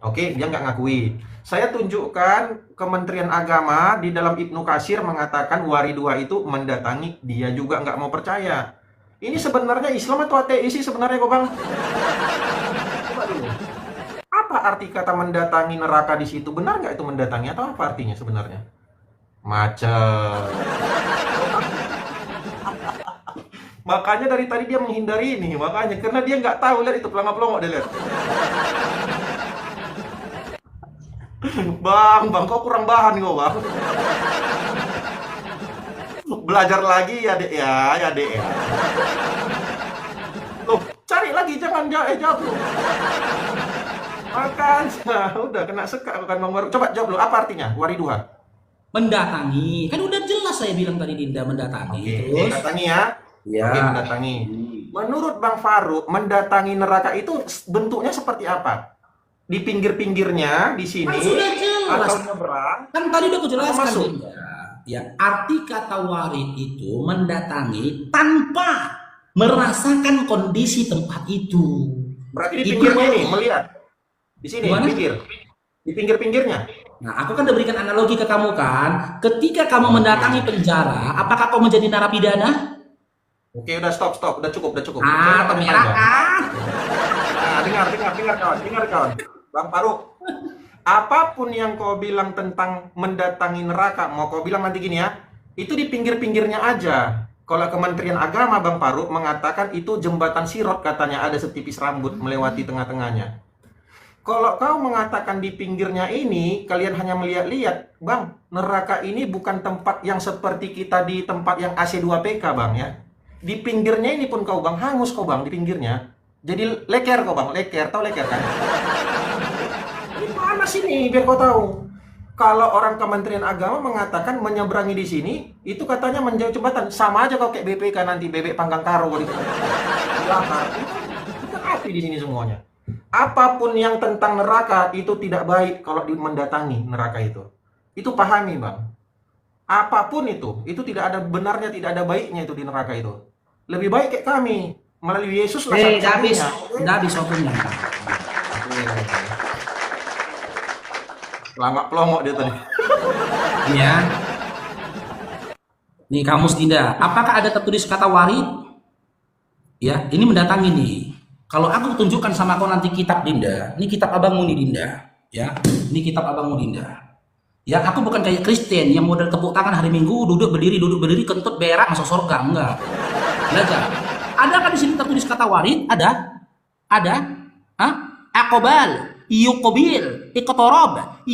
Oke, dia nggak ngakui. Saya tunjukkan Kementerian Agama di dalam Ibnu Katsir mengatakan Waridua itu mendatangi, dia juga nggak mau percaya. Ini sebenarnya Islam atau ateis sih sebenarnya kok bang? Coba dulu. Apa arti kata mendatangi neraka di situ? Benar nggak itu mendatangi atau apa artinya sebenarnya? Macet. Makanya dari tadi dia menghindari ini, makanya karena dia nggak tahu, lihat itu pelongo-pelongo dia lihat. Bang, kok kurang bahan kok bang. Belajar lagi ya dek ya dek ya. Loh, cari lagi jangan jawab lu. Makanya udah kena sekak bukan bang Baru. Coba jawab lu, apa artinya Waridua? Mendatangi, kan udah jelas saya bilang tadi Dinda mendatangi. Oke, Terus mendatangi ya. ya. Oke, mendatangi. Menurut Bang Faruk, mendatangi neraka itu bentuknya seperti apa? Di pinggir-pinggirnya, di sini, Kan sudah jelas. atau nyebrang? Kan tadi udah aku jelaskan Masuk. Dinda. Ya, arti kata warid itu mendatangi tanpa merasakan kondisi tempat itu. Berarti di Itu pinggirnya baru. ini, melihat. Di sini, Gimana? di pinggir. Di pinggir-pinggirnya. Nah, aku kan udah berikan analogi ke kamu kan. Ketika kamu mendatangi penjara, apakah kau menjadi narapidana? Oke, udah stop. Udah cukup. Saya Ah, nggak pemerah panjang. kan? Nah, dengar kawan. Bang Faruk, apapun yang kau bilang tentang mendatangi neraka, mau kau bilang nanti gini ya, itu di pinggir-pinggirnya aja. Kalau Kementerian Agama Bang Faruk mengatakan itu jembatan sirot, katanya ada setipis rambut melewati tengah-tengahnya. Kalau kau mengatakan di pinggirnya ini, kalian hanya melihat-lihat, Bang, neraka ini bukan tempat yang seperti kita di tempat yang AC2PK, Bang, ya. Di pinggirnya ini pun kau, Bang, hangus kau, Bang, di pinggirnya. Jadi leker kau, Bang, tahu leker kan? Ini panas ini, biar kau tahu. Kalau orang Kementerian Agama mengatakan menyeberangi di sini, itu katanya menjauh jembatan. Sama aja kau kayak BPK nanti, bebek panggang karo. Itu api di sini semuanya. Apapun yang tentang neraka itu tidak baik kalau mendatangi neraka itu. Itu pahami, Bang. Apapun itu tidak ada benarnya, tidak ada baiknya itu di neraka itu. Lebih baik kayak kami melalui Yesus lah satu-satunya. Udah habis waktunya. Lama pelongok dia tadi. Ya. Nih kamus Dinda, apakah ada tertulis kata warid? Ya, ini mendatangi nih. Kalau aku tunjukkan sama kau nanti kitab Dinda, ini kitab abangmu nih Dinda, ya, ini kitab abangmu Dinda. Ya, aku bukan kayak Kristen yang model tepuk tangan hari Minggu, duduk berdiri, kentut berak masuk surga, enggak. Belajar. Ada kan di sini tertulis kata warid? Ada? Hah? Aqbal, yuqbil, iqtarab,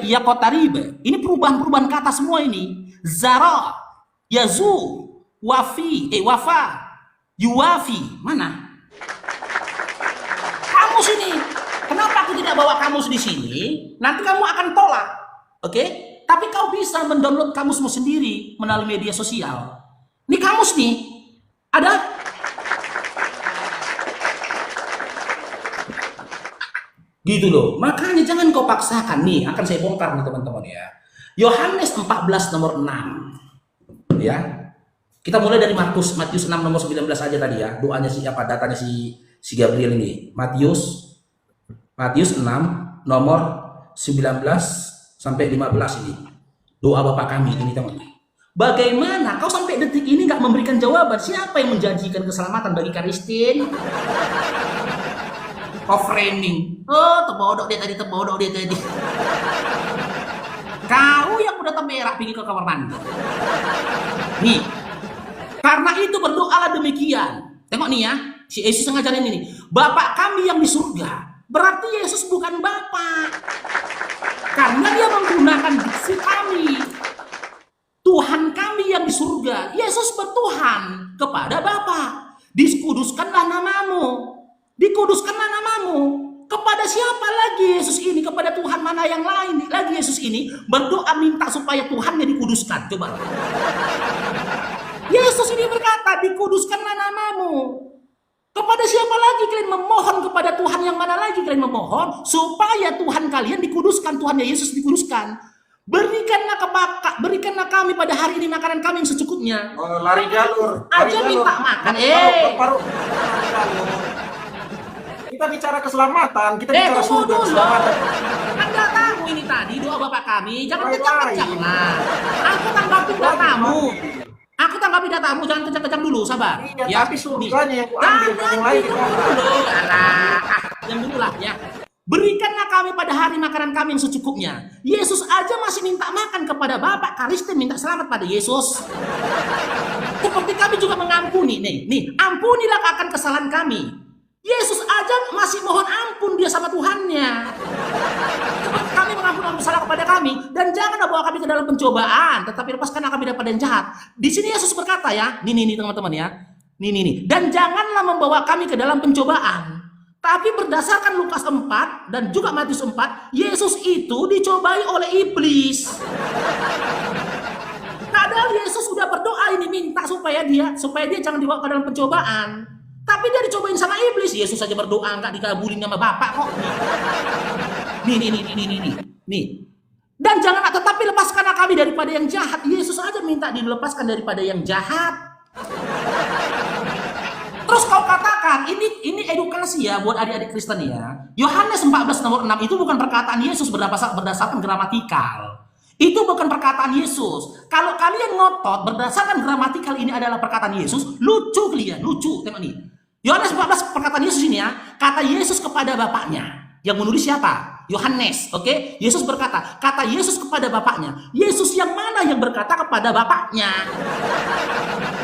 yaqtarib. Ini perubahan kata semua ini. Zara, yazu, wafa, yuwafi. Mana? Kamus ini. Kenapa aku tidak bawa kamus di sini? Nanti kamu akan tolak. Oke? Tapi kau bisa mendownload kamusmu sendiri melalui media sosial. Ini kamus nih. Ada? Gitu loh. Makanya jangan kau paksakan nih. Akan saya bongkar nih teman-teman ya. Yohanes 14 nomor 6. Ya. Kita mulai dari Matius 6 nomor 19 aja tadi ya. Doanya datanya si Gabriel ini. Matius 6 nomor 19 sampai 15 ini. Doa Bapa kami ini teman-teman. Bagaimana kau sampai detik ini nggak memberikan jawaban? Siapa yang menjanjikan keselamatan bagi Kristen? Kau framing. Oh, terbodok dia tadi. Kau yang udah terberak pergi ke kamar mandi. Nih. Karena itu berdoalah demikian. Tengok nih ya. Si Yesus ngajarin ini. Bapak kami yang di surga. Berarti Yesus bukan Bapa. Karena dia menggunakan diksi kami. Tuhan kami yang di surga. Yesus bertuhan kepada Bapa. Dikuduskanlah namamu. Kepada siapa lagi Yesus ini? Kepada Tuhan mana yang lain lagi Yesus ini berdoa minta supaya Tuhannya dikuduskan. Coba. Yesus ini berkata, dikuduskanlah namamu. Kepada siapa lagi kalian memohon? Kepada Tuhan yang mana lagi kalian memohon? Supaya Tuhan kalian dikuduskan, Tuhannya Yesus dikuduskan. Berikanlah kami pada hari ini makanan kami yang secukupnya. Oh, lari jalur. Aja minta makan. Bang Farouk, lari jalur. Kita bicara keselamatan, kita bicara Tunggu surga dulu. keselamatan. Anda tahu ini tadi doa Bapak kami. Jangan Lain-lain. kejang-kejang lah. Aku tanggapi datamu. Aku tanggapi datamu, jangan kejang-kejang dulu, sabar. Iya, tapi surganya yang kuambil, yang lain dulu. Yang dulu lah ya. Berikanlah kami pada hari makanan kami yang secukupnya. Yesus aja masih minta makan kepada Bapak. Kristen minta selamat pada Yesus. Seperti kami juga mengampuni. Nih, ampunilah akan kesalahan kami. Yesus aja masih mohon ampun dia sama Tuhannya. Seperti kami mengampuni salah kepada kami. Dan janganlah bawa kami ke dalam pencobaan. Tetapi lepaskanlah kami daripada yang jahat. Di sini Yesus berkata ya. Nih teman-teman ya. Nih. Dan janganlah membawa kami ke dalam pencobaan. Tapi berdasarkan Lukas 4 dan juga Matius 4, Yesus itu dicobai oleh iblis. Padahal Yesus sudah berdoa ini minta supaya dia jangan dibawa ke dalam pencobaan. Tapi dia dicobain sama iblis. Yesus saja berdoa enggak dikabulin sama Bapak kok. Nih. Dan jangan tetapi lepaskanlah kami daripada yang jahat. Yesus aja minta dilepaskan daripada yang jahat. Terus kau katakan, ini edukasi ya buat adik-adik Kristen ya. Yohanes 14 nomor 6 itu bukan perkataan Yesus berdasarkan gramatikal. Itu bukan perkataan Yesus. Kalau kalian ngotot berdasarkan gramatikal ini adalah perkataan Yesus, lucu kalian, lucu. Tengok nih. Yohanes 14 perkataan Yesus ini ya, kata Yesus kepada Bapaknya. Yang menulis siapa? Yohanes, oke? Yesus berkata, kata Yesus kepada Bapaknya. Yesus yang mana yang berkata kepada Bapaknya?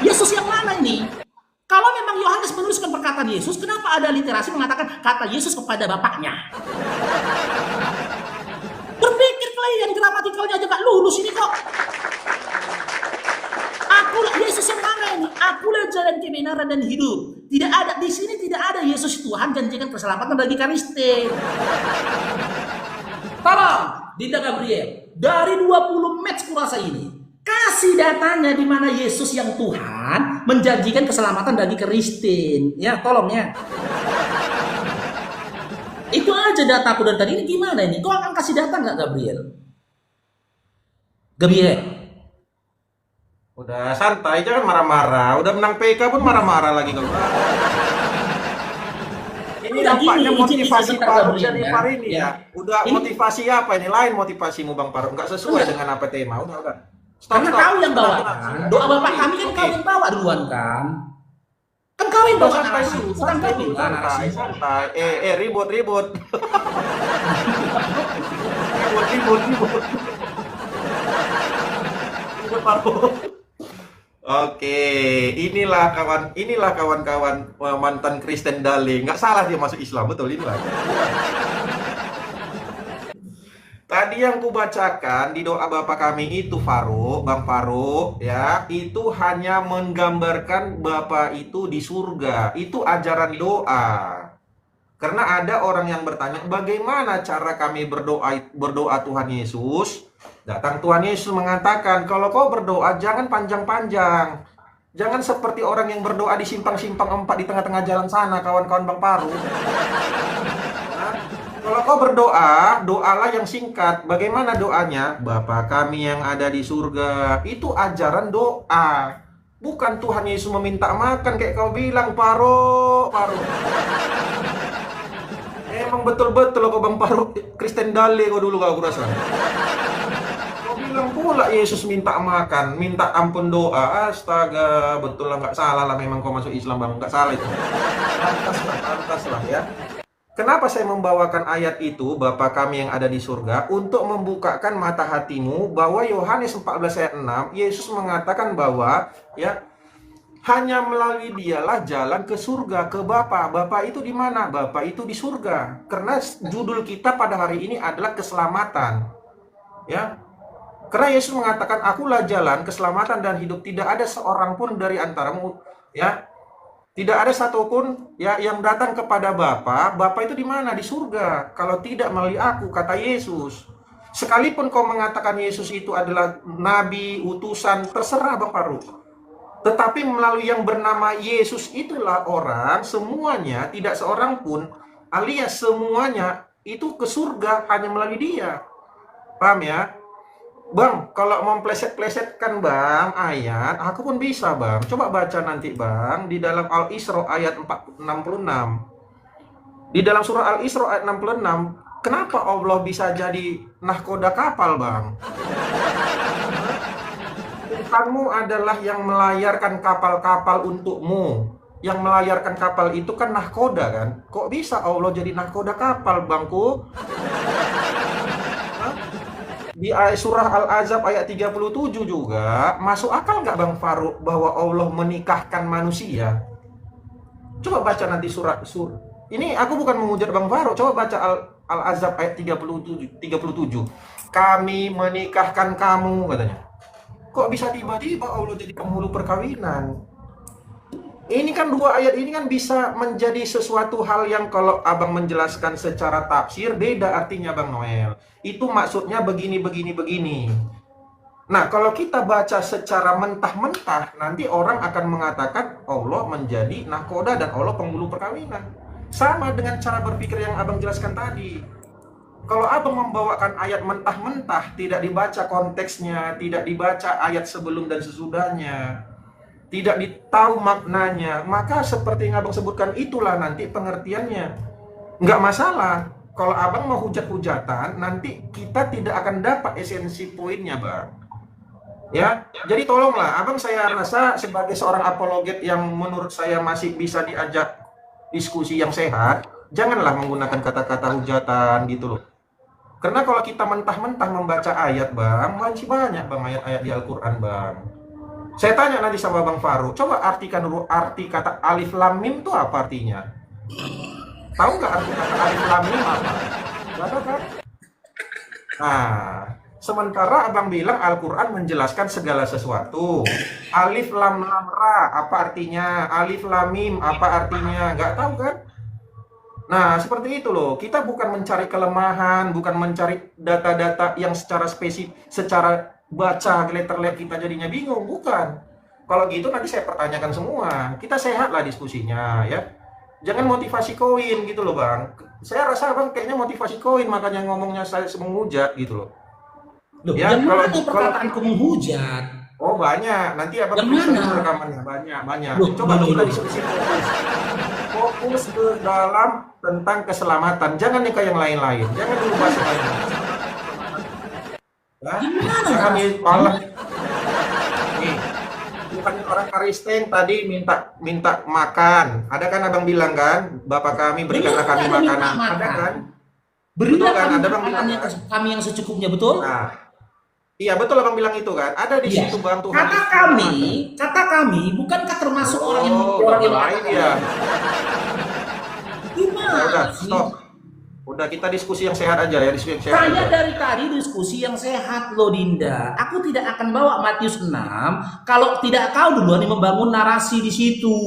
Yesus yang mana ini? Kalau memang Yohanes menuliskan perkataan Yesus, kenapa ada literasi mengatakan kata Yesus kepada Bapaknya? Berpikir kalian gramatikalnya aja gak lulus ini kok. Akulah Yesus yang mana ini? Akulah jalan kebenaran dan hidup. Tidak ada di sini, tidak ada Yesus Tuhan janjikan keselamatan bagi Kristen. Tolong, Dinda Gabriel, dari 20 match kurasa ini. Kasih datanya di mana Yesus yang Tuhan menjanjikan keselamatan bagi Kristen. Ya, tolong ya. Itu aja dataku dari tadi. Ini gimana ini? Kau akan kasih data nggak, Gabriel? Gabriel. Udah santai, jangan marah-marah. Udah menang PK pun marah-marah lagi kau. Ini nampaknya motivasi Farouk jadi hari ini ya. Udah motivasi apa ini? Lain motivasimu Bang Farouk. Nggak sesuai dengan apa tema. Udah. Karena kau yang bawa kan. Doa Bapak kami kan kau yang bawa duluan kan. Kan kau yang bawa narasi. Bukan kau yang bawa narasi. Santai. Ribut. Ribut Farouk. Oke, inilah kawan-kawan mantan Kristen Dale. Nggak salah dia masuk Islam, betul inilah. Tadi yang kubacakan di doa Bapa kami itu Bang Farouk ya, itu hanya menggambarkan Bapa itu di surga. Itu ajaran doa. Karena ada orang yang bertanya, bagaimana cara kami berdoa Tuhan Yesus? Datang Tuhan Yesus mengatakan, kalau kau berdoa jangan panjang-panjang. Jangan seperti orang yang berdoa di simpang-simpang 4 di tengah-tengah jalan sana, kawan-kawan Bang Farouk. Kalau kau berdoa, doalah yang singkat. Bagaimana doanya? Bapa kami yang ada di surga. Itu ajaran doa. Bukan Tuhan Yesus meminta makan kayak kau bilang, Farouk. Emang betul-betul kau Bang Farouk Kristen Dale kau dulu kau rasa. Kau bilang pula Yesus minta makan, minta ampun doa. Astaga, betul lah, nggak salah lah memang kau masuk Islam Bang, nggak salah itu. Pantas lah ya. Kenapa saya membawakan ayat itu, Bapa kami yang ada di surga, untuk membukakan mata hatimu bahwa Yohanes 14 ayat 6, Yesus mengatakan bahwa ya hanya melalui dialah jalan ke surga, ke Bapa. Bapa itu di mana? Bapa itu di surga. Karena judul kita pada hari ini adalah keselamatan. Ya. Karena Yesus mengatakan, akulah jalan, keselamatan dan hidup. Tidak ada seorang pun dari antaramu, ya. Tidak ada satupun ya yang datang kepada Bapa. Bapa itu di mana? Di surga. Kalau tidak melalui aku, kata Yesus. Sekalipun kau mengatakan Yesus itu adalah nabi, utusan, terserah Bang Farouk. Tetapi melalui yang bernama Yesus itulah orang semuanya, tidak seorang pun, alias semuanya itu ke surga hanya melalui dia. Paham ya? Bang, kalau mau pleset-plesetkan Bang ayat, aku pun bisa Bang. Coba baca nanti Bang di dalam Al-Isra ayat 66. Di dalam surah Al-Isra ayat 66, kenapa Allah bisa jadi nahkoda kapal Bang? Tuhanmu adalah yang melayarkan kapal-kapal untukmu. Yang melayarkan kapal itu kan nahkoda kan? Kok bisa Allah jadi nahkoda kapal Bangku? Di surah Al-Ahzab ayat 37 juga masuk akal nggak Bang Farouk bahwa Allah menikahkan manusia? Coba baca nanti surah ini aku bukan menghujat Bang Farouk, coba baca Al-Ahzab ayat 37. Kami menikahkan kamu katanya. Kok bisa tiba-tiba Allah jadi penghulu perkawinan? Ini kan dua ayat ini kan bisa menjadi sesuatu hal yang kalau abang menjelaskan secara tafsir beda artinya Bang Noel. Itu maksudnya begini. Nah kalau kita baca secara mentah-mentah nanti orang akan mengatakan Allah menjadi nahkoda dan Allah penghulu perkawinan. Sama dengan cara berpikir yang abang jelaskan tadi. Kalau abang membawakan ayat mentah-mentah, tidak dibaca konteksnya, tidak dibaca ayat sebelum dan sesudahnya, tidak ditahu maknanya, maka seperti yang abang sebutkan itulah nanti pengertiannya. Nggak masalah. Kalau abang mau hujat-hujatan, nanti kita tidak akan dapat esensi poinnya Bang. Ya, jadi tolonglah, abang saya rasa sebagai seorang apologet yang menurut saya masih bisa diajak diskusi yang sehat, janganlah menggunakan kata-kata hujatan gitu loh. Karena kalau kita mentah-mentah membaca ayat Bang, masih banyak Bang ayat-ayat di Al-Quran Bang. Saya tanya nanti sama Bang Farouk, coba artikan dulu arti kata alif lam mim itu apa artinya? Tahu nggak arti kata alif lam mim apa? Nggak tahu kan? Nah, sementara abang bilang Al-Quran menjelaskan segala sesuatu. Alif lam lam ra apa artinya? Alif lam mim apa artinya? Nggak tahu kan? Nah, seperti itu loh. Kita bukan mencari kelemahan, bukan mencari data-data yang secara spesifik, secara baca letter-letter kita jadinya bingung, bukan. Kalau gitu nanti saya pertanyakan semua. Kita sehat lah diskusinya ya. Jangan motivasi koin gitu loh Bang. Saya rasa Bang kayaknya motivasi koin makanya ngomongnya saya menghujat gitu loh. Loh, Ya, yang kalau mana perkataanku menghujat? oh banyak, nanti abang Yang bisa mana? rekamannya banyak. Loh, Coba loh, kita loh. diskusi fokus ke dalam tentang keselamatan. Jangan nih ke yang lain-lain. Jangan dulu bahas yang lain. Ya, Gimana jangan Mas? malah nih. Bukan orang Kristen tadi minta makan. Ada kan abang bilang kan, Bapak kami berikanlah kami Benar, minta makanan. makan. Ada kan? Berilah Betul kan? kami Ada Bang bilang makanannya kan? ke kami yang secukupnya, betul? Nah, iya betul abang bilang itu kan. Ada di Iya. situ Bang Tuhan. Kata kami, bukankah termasuk orang yang Oh, orang yang lain ya. Gimana Udah, sih? stop. Udah kita diskusi yang sehat aja ya, diskusi yang sehat. Saya aja. dari tadi diskusi yang sehat loh Dinda. Aku tidak akan bawa Matius 6 kalau tidak kau duluan yang membangun narasi di situ.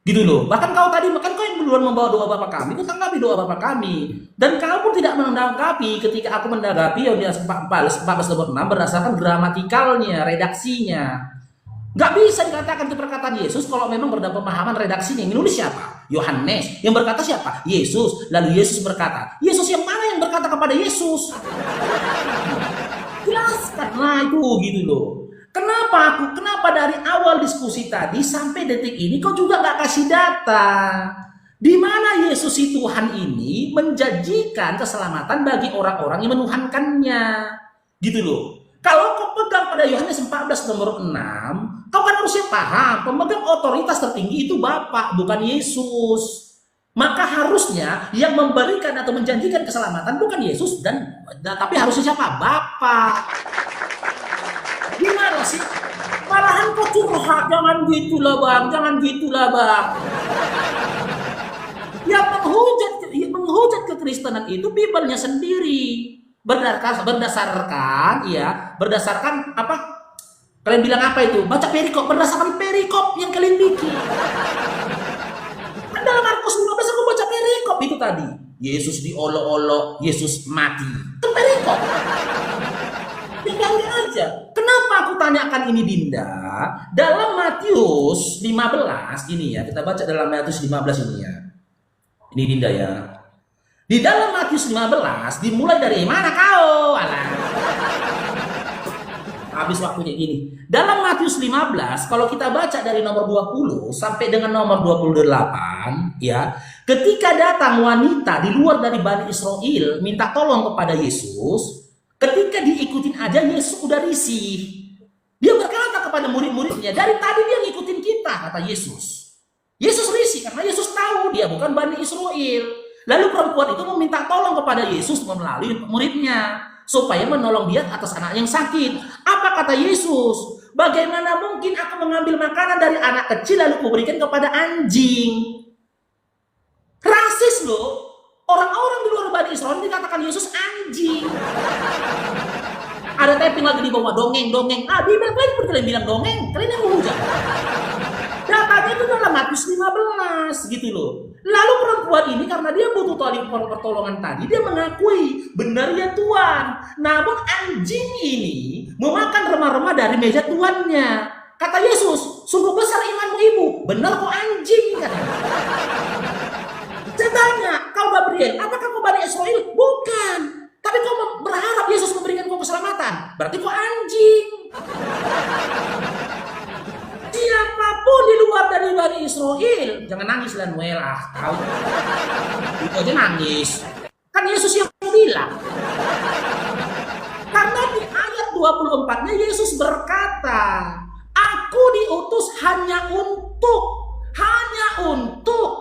Gitu loh. Bahkan kau tadi kan kau yang duluan membawa doa Bapa kami, tanggapi doa Bapa kami. Dan kau pun tidak menanggapi ketika aku menanggapi Yohanes 14:6 berdasarkan gramatikalnya, redaksinya. Nggak bisa dikatakan itu perkataan Yesus kalau memang berdasarkan pemahaman redaksinya. Yang menulis siapa? Yohanes. Yang berkata siapa? Yesus. Lalu Yesus berkata. Yesus yang mana yang berkata kepada Yesus? Jelaskanlah itu gitu loh. Kenapa dari awal diskusi tadi sampai detik ini kau juga nggak kasih data? Di mana Yesus si Tuhan ini menjanjikan keselamatan bagi orang-orang yang menuhankannya. Gitu loh. Kalau kau pegang pada Yohanes 14 nomor 6, kau kan harusnya paham, pemegang otoritas tertinggi itu Bapa, bukan Yesus. Maka harusnya yang memberikan atau menjanjikan keselamatan bukan Yesus tapi harusnya siapa? Bapa. Gimana sih? Malahan kau curhat, jangan gitulah bang. Yang menghujat kekristenan itu Bibelnya sendiri. Berdasarkan apa? Kalian bilang apa itu? Baca perikop, berdasarkan perikop yang kalian bikin. Dalam Markus 15 aku baca perikop itu tadi. Yesus diolok-olok, Yesus mati. Itu perikop. Tinggalnya aja. Kenapa aku tanyakan ini Dinda? Dalam Matius 15 ini ya, kita baca dalam Matius 15 ini ya. Ini Dinda ya. Di dalam Matius 15 dimulai dari mana kau? Alah. habis waktunya gini. Dalam Matius 15, kalau kita baca dari nomor 20 sampai dengan nomor 28, ya, ketika datang wanita di luar dari Bani Israel minta tolong kepada Yesus, ketika diikutin aja Yesus udah risih. Dia berkata kepada murid-muridnya, dari tadi dia ngikutin kita, kata Yesus. Yesus risih karena Yesus tahu dia bukan Bani Israel. Lalu perempuan itu meminta tolong kepada Yesus melalui muridnya supaya menolong dia atas anak yang sakit. Apa kata Yesus? Bagaimana mungkin aku mengambil makanan dari anak kecil lalu kuberikan kepada anjing? Rasis loh. Orang-orang di luar Bani Israel dikatakan Yesus anjing. Ada tapping lagi di bawah dongeng-dongeng. Bibel kalian bilang dongeng, kalian yang menghujat. Datanya itu dalam Matius 15 gitu loh. Lalu perempuan ini karena dia butuh pertolongan tadi, dia mengakui, benar ya Tuhan. Namun anjing ini memakan remah-remah dari meja tuannya. Kata Yesus, sungguh besar imanmu ibu. Benar kok anjing katanya. Saya tanya, kau Gabriel, apakah kau Bani Israel? Bukan. Tapi kau berharap Yesus memberikan kau keselamatan. Berarti kau anjing. Siapapun di luar dari Bani Israel, jangan nangis lah Noel, kau itu aja nangis. Kan Yesus yang bilang. Karena di ayat 24-nya Yesus berkata, aku diutus hanya untuk,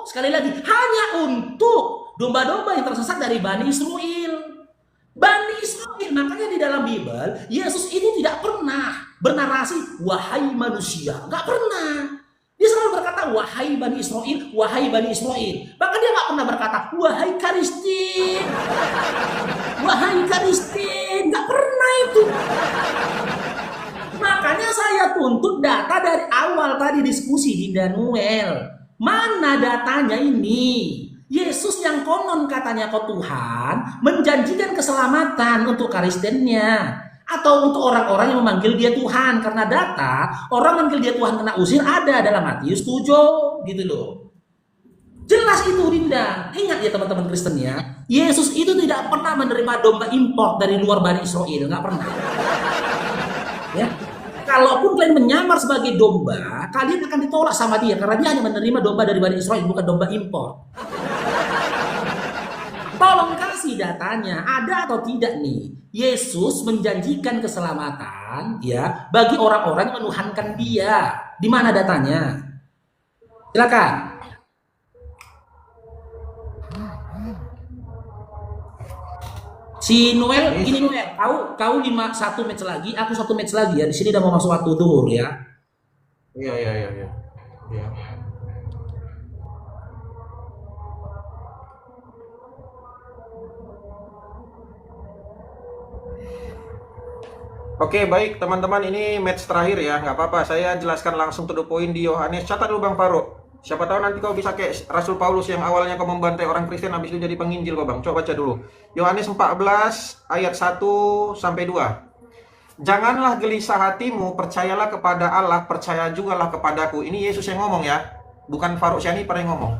sekali lagi, hanya untuk domba-domba yang tersesat dari Bani Israel. Bani Israel, makanya di dalam Bible Yesus itu tidak pernah bernarasi wahai manusia, nggak pernah. Dia selalu berkata wahai Bani Israel, wahai Bani Israel. Bahkan dia nggak pernah berkata wahai Karistin, wahai Karistin, nggak pernah itu. Makanya saya tuntut data dari awal tadi diskusi di Danuel. Mana datanya ini? Yesus yang konon katanya kau Tuhan menjanjikan keselamatan untuk Kristennya atau untuk orang-orang yang memanggil dia Tuhan, karena data orang manggil dia Tuhan kena usir ada dalam Matius 7 gitu loh. Jelas itu Dinda. Ingat ya teman-teman Kristen ya, Yesus itu tidak pernah menerima domba import dari luar Bani Israel, nggak pernah. Ya. Kalaupun kalian menyamar sebagai domba, kalian akan ditolak sama dia karena dia hanya menerima domba dari Bani Israel, bukan domba impor. Tolong kasih datanya, ada atau tidak nih? Yesus menjanjikan keselamatan ya bagi orang-orang yang menuhankan dia. Di mana datanya? Silakan. Si Noel, gini Noel, kau 1 match lagi, aku 1 match lagi ya. Di sini udah mau masuk waktu zuhur ya. Iya. Oke, baik teman-teman, ini match terakhir ya, nggak apa-apa. Saya jelaskan langsung to the point di Yohanes. Catat dulu Bang Faruk. Siapa tahu nanti kau bisa kayak Rasul Paulus yang awalnya kau membantai orang Kristen, habis itu jadi penginjil kau Bang. Coba baca dulu. Yohanes 14 ayat 1 sampai 2. Janganlah gelisah hatimu, percayalah kepada Allah, percaya jugalah kepadaku. Ini Yesus yang ngomong ya, bukan Faruk Syani yang ngomong.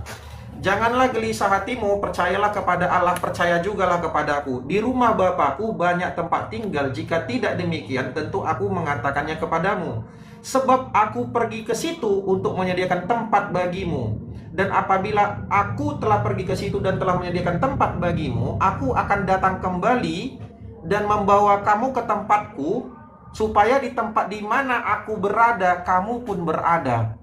Janganlah gelisah hatimu, percayalah kepada Allah, percaya jugalah kepadaku. Di rumah Bapakku banyak tempat tinggal, jika tidak demikian tentu aku mengatakannya kepadamu. Sebab aku pergi ke situ untuk menyediakan tempat bagimu. Dan apabila aku telah pergi ke situ dan telah menyediakan tempat bagimu, aku akan datang kembali dan membawa kamu ke tempatku, supaya di tempat di mana aku berada, kamu pun berada.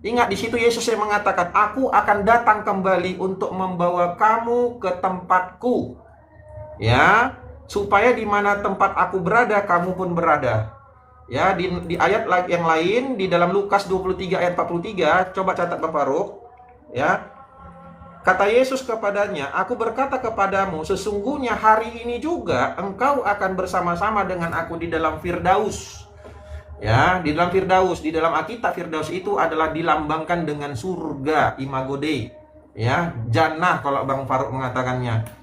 Ingat, di situ Yesus yang mengatakan, aku akan datang kembali untuk membawa kamu ke tempatku. Ya, supaya di mana tempat aku berada, kamu pun berada. Ya, di ayat yang lain, di dalam Lukas 23 ayat 43, coba catat Bapak Faruk. Ya, kata Yesus kepadanya, aku berkata kepadamu, sesungguhnya hari ini juga engkau akan bersama-sama dengan aku di dalam Firdaus. Ya, di dalam Firdaus, di dalam Alkitab Firdaus itu adalah dilambangkan dengan surga, imago Dei. Ya, jannah kalau Bang Faruk mengatakannya.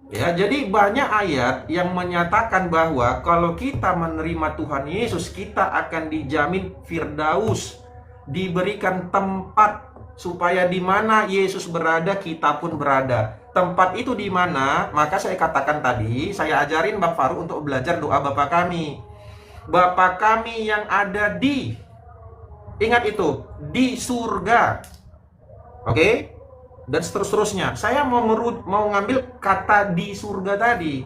Ya, jadi banyak ayat yang menyatakan bahwa kalau kita menerima Tuhan Yesus, kita akan dijamin Firdaus, diberikan tempat supaya di mana Yesus berada, kita pun berada. Tempat itu di mana? Maka saya katakan tadi, saya ajarin Bang Faruk untuk belajar doa Bapa Kami. Bapa kami yang ada di, ingat itu, di surga. Oke? Dan seterusnya. Saya mau ngambil kata di surga tadi.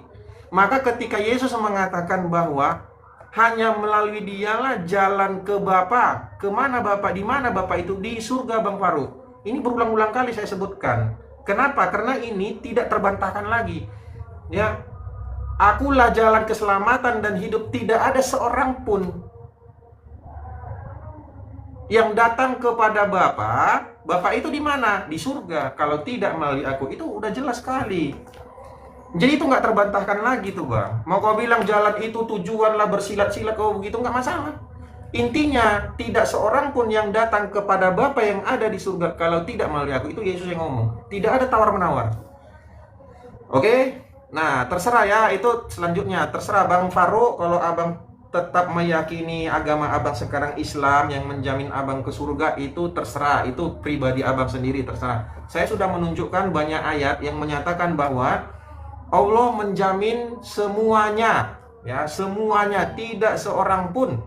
Maka ketika Yesus mengatakan bahwa hanya melalui dialah jalan ke Bapa. Kemana Bapa? Di mana Bapa itu? Di surga, Bang Farouk. Ini berulang-ulang kali saya sebutkan. Kenapa? Karena ini tidak terbantahkan lagi. Ya, akulah jalan keselamatan dan hidup. Tidak ada seorang pun yang datang kepada Bapa. Bapa itu di mana? Di surga. Kalau tidak melalui aku, itu udah jelas sekali. Jadi itu nggak terbantahkan lagi tuh, Bang. Mau kau bilang jalan itu tujuan lah bersilat-silat kau begitu, nggak masalah. Intinya tidak seorang pun yang datang kepada Bapa yang ada di surga kalau tidak melalui aku. Itu Yesus yang ngomong. Tidak ada tawar-menawar. Oke? Nah, terserah ya. Itu selanjutnya. Terserah Bang Farouk. Kalau Abang tetap meyakini agama Abang sekarang Islam yang menjamin Abang ke surga, itu terserah. Itu pribadi Abang sendiri, terserah. Saya sudah menunjukkan banyak ayat yang menyatakan bahwa Allah menjamin semuanya, ya, semuanya, tidak seorang pun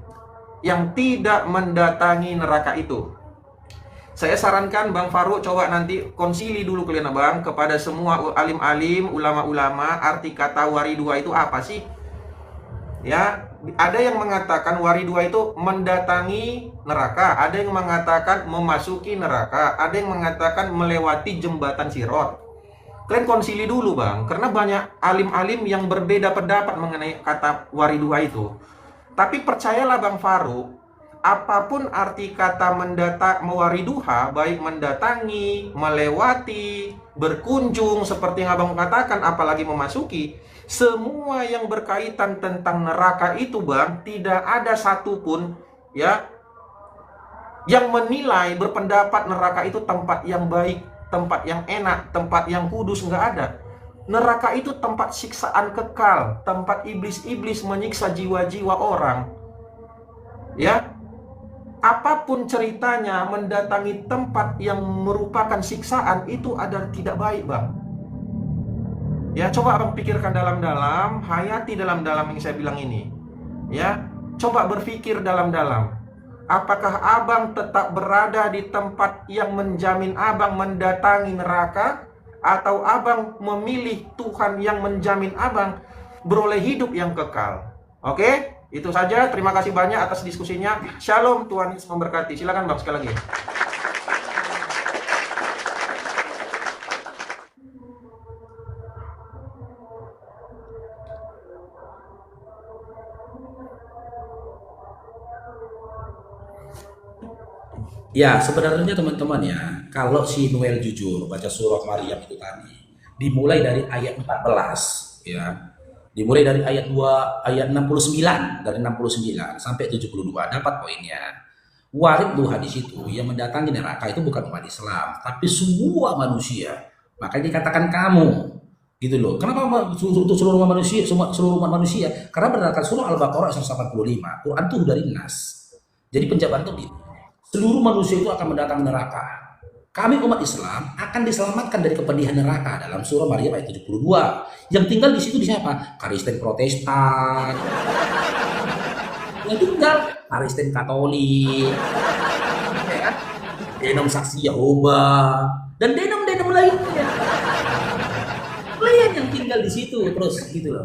yang tidak mendatangi neraka itu. Saya sarankan Bang Farouk coba nanti konsili dulu kalian Abang kepada semua alim-alim, ulama-ulama, arti kata waridua itu apa sih? Ya, ada yang mengatakan waridua itu mendatangi neraka, ada yang mengatakan memasuki neraka, ada yang mengatakan melewati jembatan Sirat. Kalian konsili dulu Bang, karena banyak alim-alim yang berbeda pendapat mengenai kata waridua itu. Tapi percayalah Bang Farouk, apapun arti kata mewariduha, baik mendatangi, melewati, berkunjung seperti yang Abang katakan, apalagi memasuki, semua yang berkaitan tentang neraka itu Bang, tidak ada satupun ya yang menilai, berpendapat neraka itu tempat yang baik, tempat yang enak, tempat yang kudus, nggak ada. Neraka itu tempat siksaan kekal, tempat iblis-iblis menyiksa jiwa-jiwa orang. Ya, apapun ceritanya mendatangi tempat yang merupakan siksaan itu adalah tidak baik Bang. Ya, coba Abang pikirkan dalam-dalam, hayati dalam-dalam yang saya bilang ini. Ya, coba berpikir dalam-dalam. Apakah Abang tetap berada di tempat yang menjamin Abang mendatangi neraka, atau Abang memilih Tuhan yang menjamin Abang beroleh hidup yang kekal? Oke, itu saja. Terima kasih banyak atas diskusinya. Shalom, Tuhan Yesus memberkati. Silakan Bang sekali lagi. Ya, sebenarnya teman-teman ya, kalau si Noel jujur baca surah Maryam itu tadi, dimulai dari ayat 14 ya. Dimulai dari ayat 69 dari 69 sampai 72 dapat poinnya. Waridduha di situ yang mendatangi neraka itu bukan umat Islam, tapi semua manusia. Makanya dikatakan kamu gitu loh. Kenapa untuk seluruh umat manusia, seluruh umat manusia? Karena berdasarkan surah Al-Baqarah 185, Quran tuh dari Nas. Jadi penjabaran itu gitu. Seluruh manusia itu akan mendatangi neraka. Kami umat Islam akan diselamatkan dari kepedihan neraka dalam surah Maryam ayat 72. Yang tinggal di situ di siapa? Kristen Protestan. Yang tinggal Kristen Katolik. Ya kan? Denom Saksi Yehova dan denom-denom lainnya. Kalian yang tinggal di situ terus gitu loh.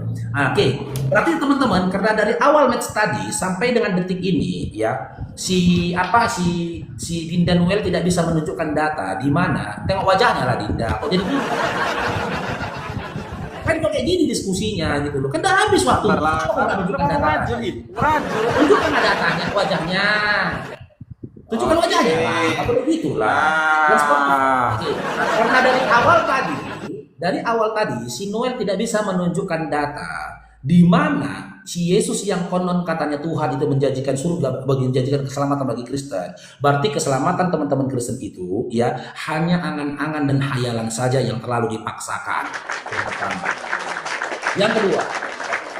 Oke. Berarti teman-teman, karena dari awal match tadi sampai dengan detik ini ya, si Dinda Noel tidak bisa menunjukkan data di mana. Tengok wajahnya lah Dinda. Kok jadi gitu? Kan kok kayak gini diskusinya gitu loh. Kan udah habis waktu. Kok enggak menunjukkan data? Tunjukkan datanya, wajahnya. Tunjukkan wajahnya lah. Apa begitu lah. Karena dari awal tadi si Noel tidak bisa menunjukkan data di mana si Yesus yang konon katanya Tuhan itu menjanjikan surga, menjanjikan keselamatan bagi Kristen. Berarti keselamatan teman-teman Kristen itu ya hanya angan-angan dan hayalan saja yang terlalu dipaksakan. Yang pertama. Yang kedua,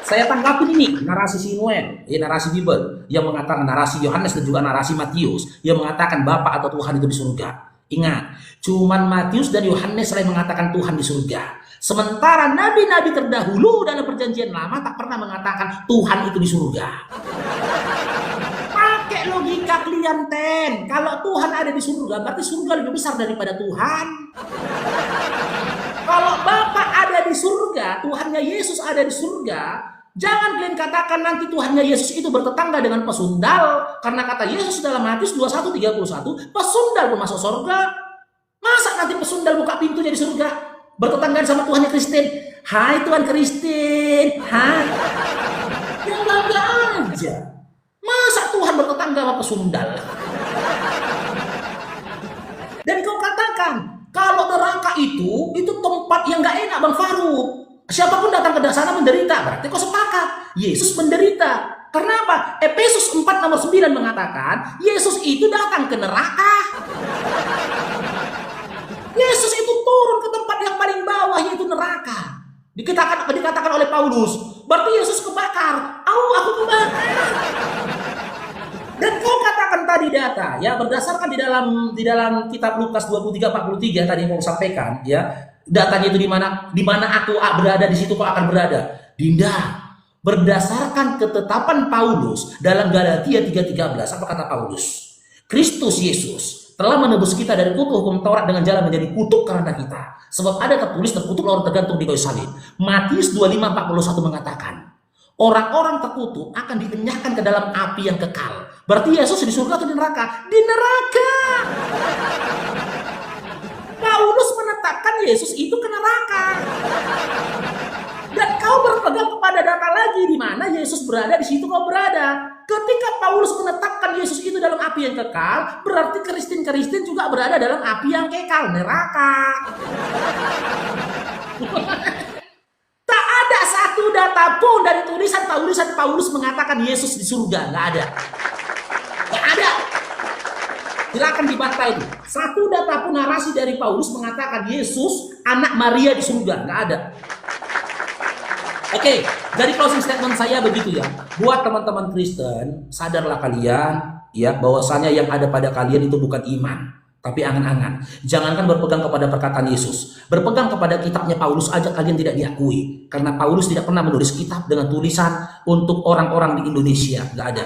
saya tanggapi ini narasi si Noel, ya narasi Bible yang mengatakan, narasi Yohanes dan juga narasi Matius yang mengatakan Bapa atau Tuhan itu di surga. Ingat, cuman Matius dan Yohanes yang mengatakan Tuhan di surga. Sementara nabi-nabi terdahulu dalam perjanjian lama tak pernah mengatakan Tuhan itu di surga. kalian, Ten. Kalau Tuhan ada di surga, berarti surga lebih besar daripada Tuhan. Kalau Bapa ada di surga, Tuhannya Yesus ada di surga, jangan kalian katakan nanti Tuhannya Yesus itu bertetangga dengan pesundal. Karena kata Yesus dalam Matius 21:31, pesundal pun masuk surga. Masa nanti pesundal buka pintu jadi surga? Bertetangga sama Tuhannya Kristen. Hai Tuhan Kristen, hai. Yang bangga aja. Masa Tuhan bertetangga sama pesundal? Dan kau katakan, kalau neraka itu tempat yang gak enak, Bang Faruk. Siapapun datang ke sana menderita, berarti kau sepakat. Yesus menderita. Karena apa? Efesus 4:9 mengatakan, Yesus itu datang ke neraka. Yesus itu turun ke tempat yang paling bawah, yaitu neraka. Dikatakan oleh Paulus, berarti Yesus kebakar. Aku kebakar. Dan kau katakan tadi data, ya, berdasarkan di dalam kitab Lukas 23:43 tadi yang mau sampaikan, ya, datanya itu di mana aku berada, di situ kau akan berada. Dinda, berdasarkan ketetapan Paulus dalam Galatia 3:13, apa kata Paulus? Kristus Yesus telah menebus kita dari kutuk hukum Taurat dengan jalan menjadi kutuk karena kita. Sebab ada terkutuk orang tergantung di kayu salib. Matius 25:41 mengatakan, orang-orang terkutuk akan dienyahkan ke dalam api yang kekal. Berarti Yesus di surga atau di neraka? Di neraka. Paulus menetapkan Yesus itu ke neraka. Dan kau berpegang kepada data lagi, di mana Yesus berada, di situ kau berada. Ketika Paulus menetapkan Yesus itu dalam api yang kekal, berarti Kristen juga berada dalam api yang kekal, neraka. Tak ada satu data pun dari tulisan Paulus mengatakan Yesus di surga, nggak ada. Nggak ada. Silakan dibaca itu. Satu data pun narasi dari Paulus mengatakan Yesus anak Maria di surga, nggak ada. Oke, dari closing statement saya begitu ya. Buat teman-teman Kristen, sadarlah kalian ya bahwasanya yang ada pada kalian itu bukan iman, tapi angan-angan. Jangankan berpegang kepada perkataan Yesus, berpegang kepada kitabnya Paulus aja kalian tidak diakui, karena Paulus tidak pernah menulis kitab dengan tulisan untuk orang-orang di Indonesia, nggak ada.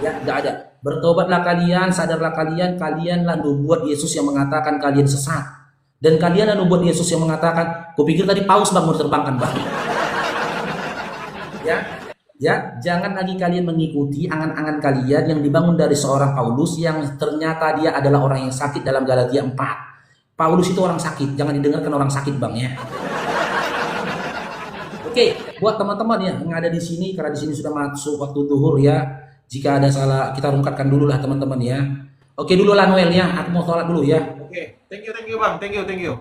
Ya, nggak ada. Bertobatlah kalian, sadarlah kalianlah buat Yesus yang mengatakan kalian sesat. Dan kalian lalu buat Yesus yang mengatakan, kupikir tadi paus bang mau diterbangkan bang. Ya, jangan lagi kalian mengikuti angan-angan kalian yang dibangun dari seorang Paulus yang ternyata dia adalah orang yang sakit dalam Galatia 4. Paulus itu orang sakit, jangan didengarkan orang sakit bang ya. Oke, buat teman-teman ya yang ada di sini, karena di sini sudah masuk waktu zuhur ya. Jika ada salah kita rungkatkan dulu lah teman-teman ya. Oke dulu lah Noel ya, aku mau sholat dulu ya. Oke, thank you bang, thank you.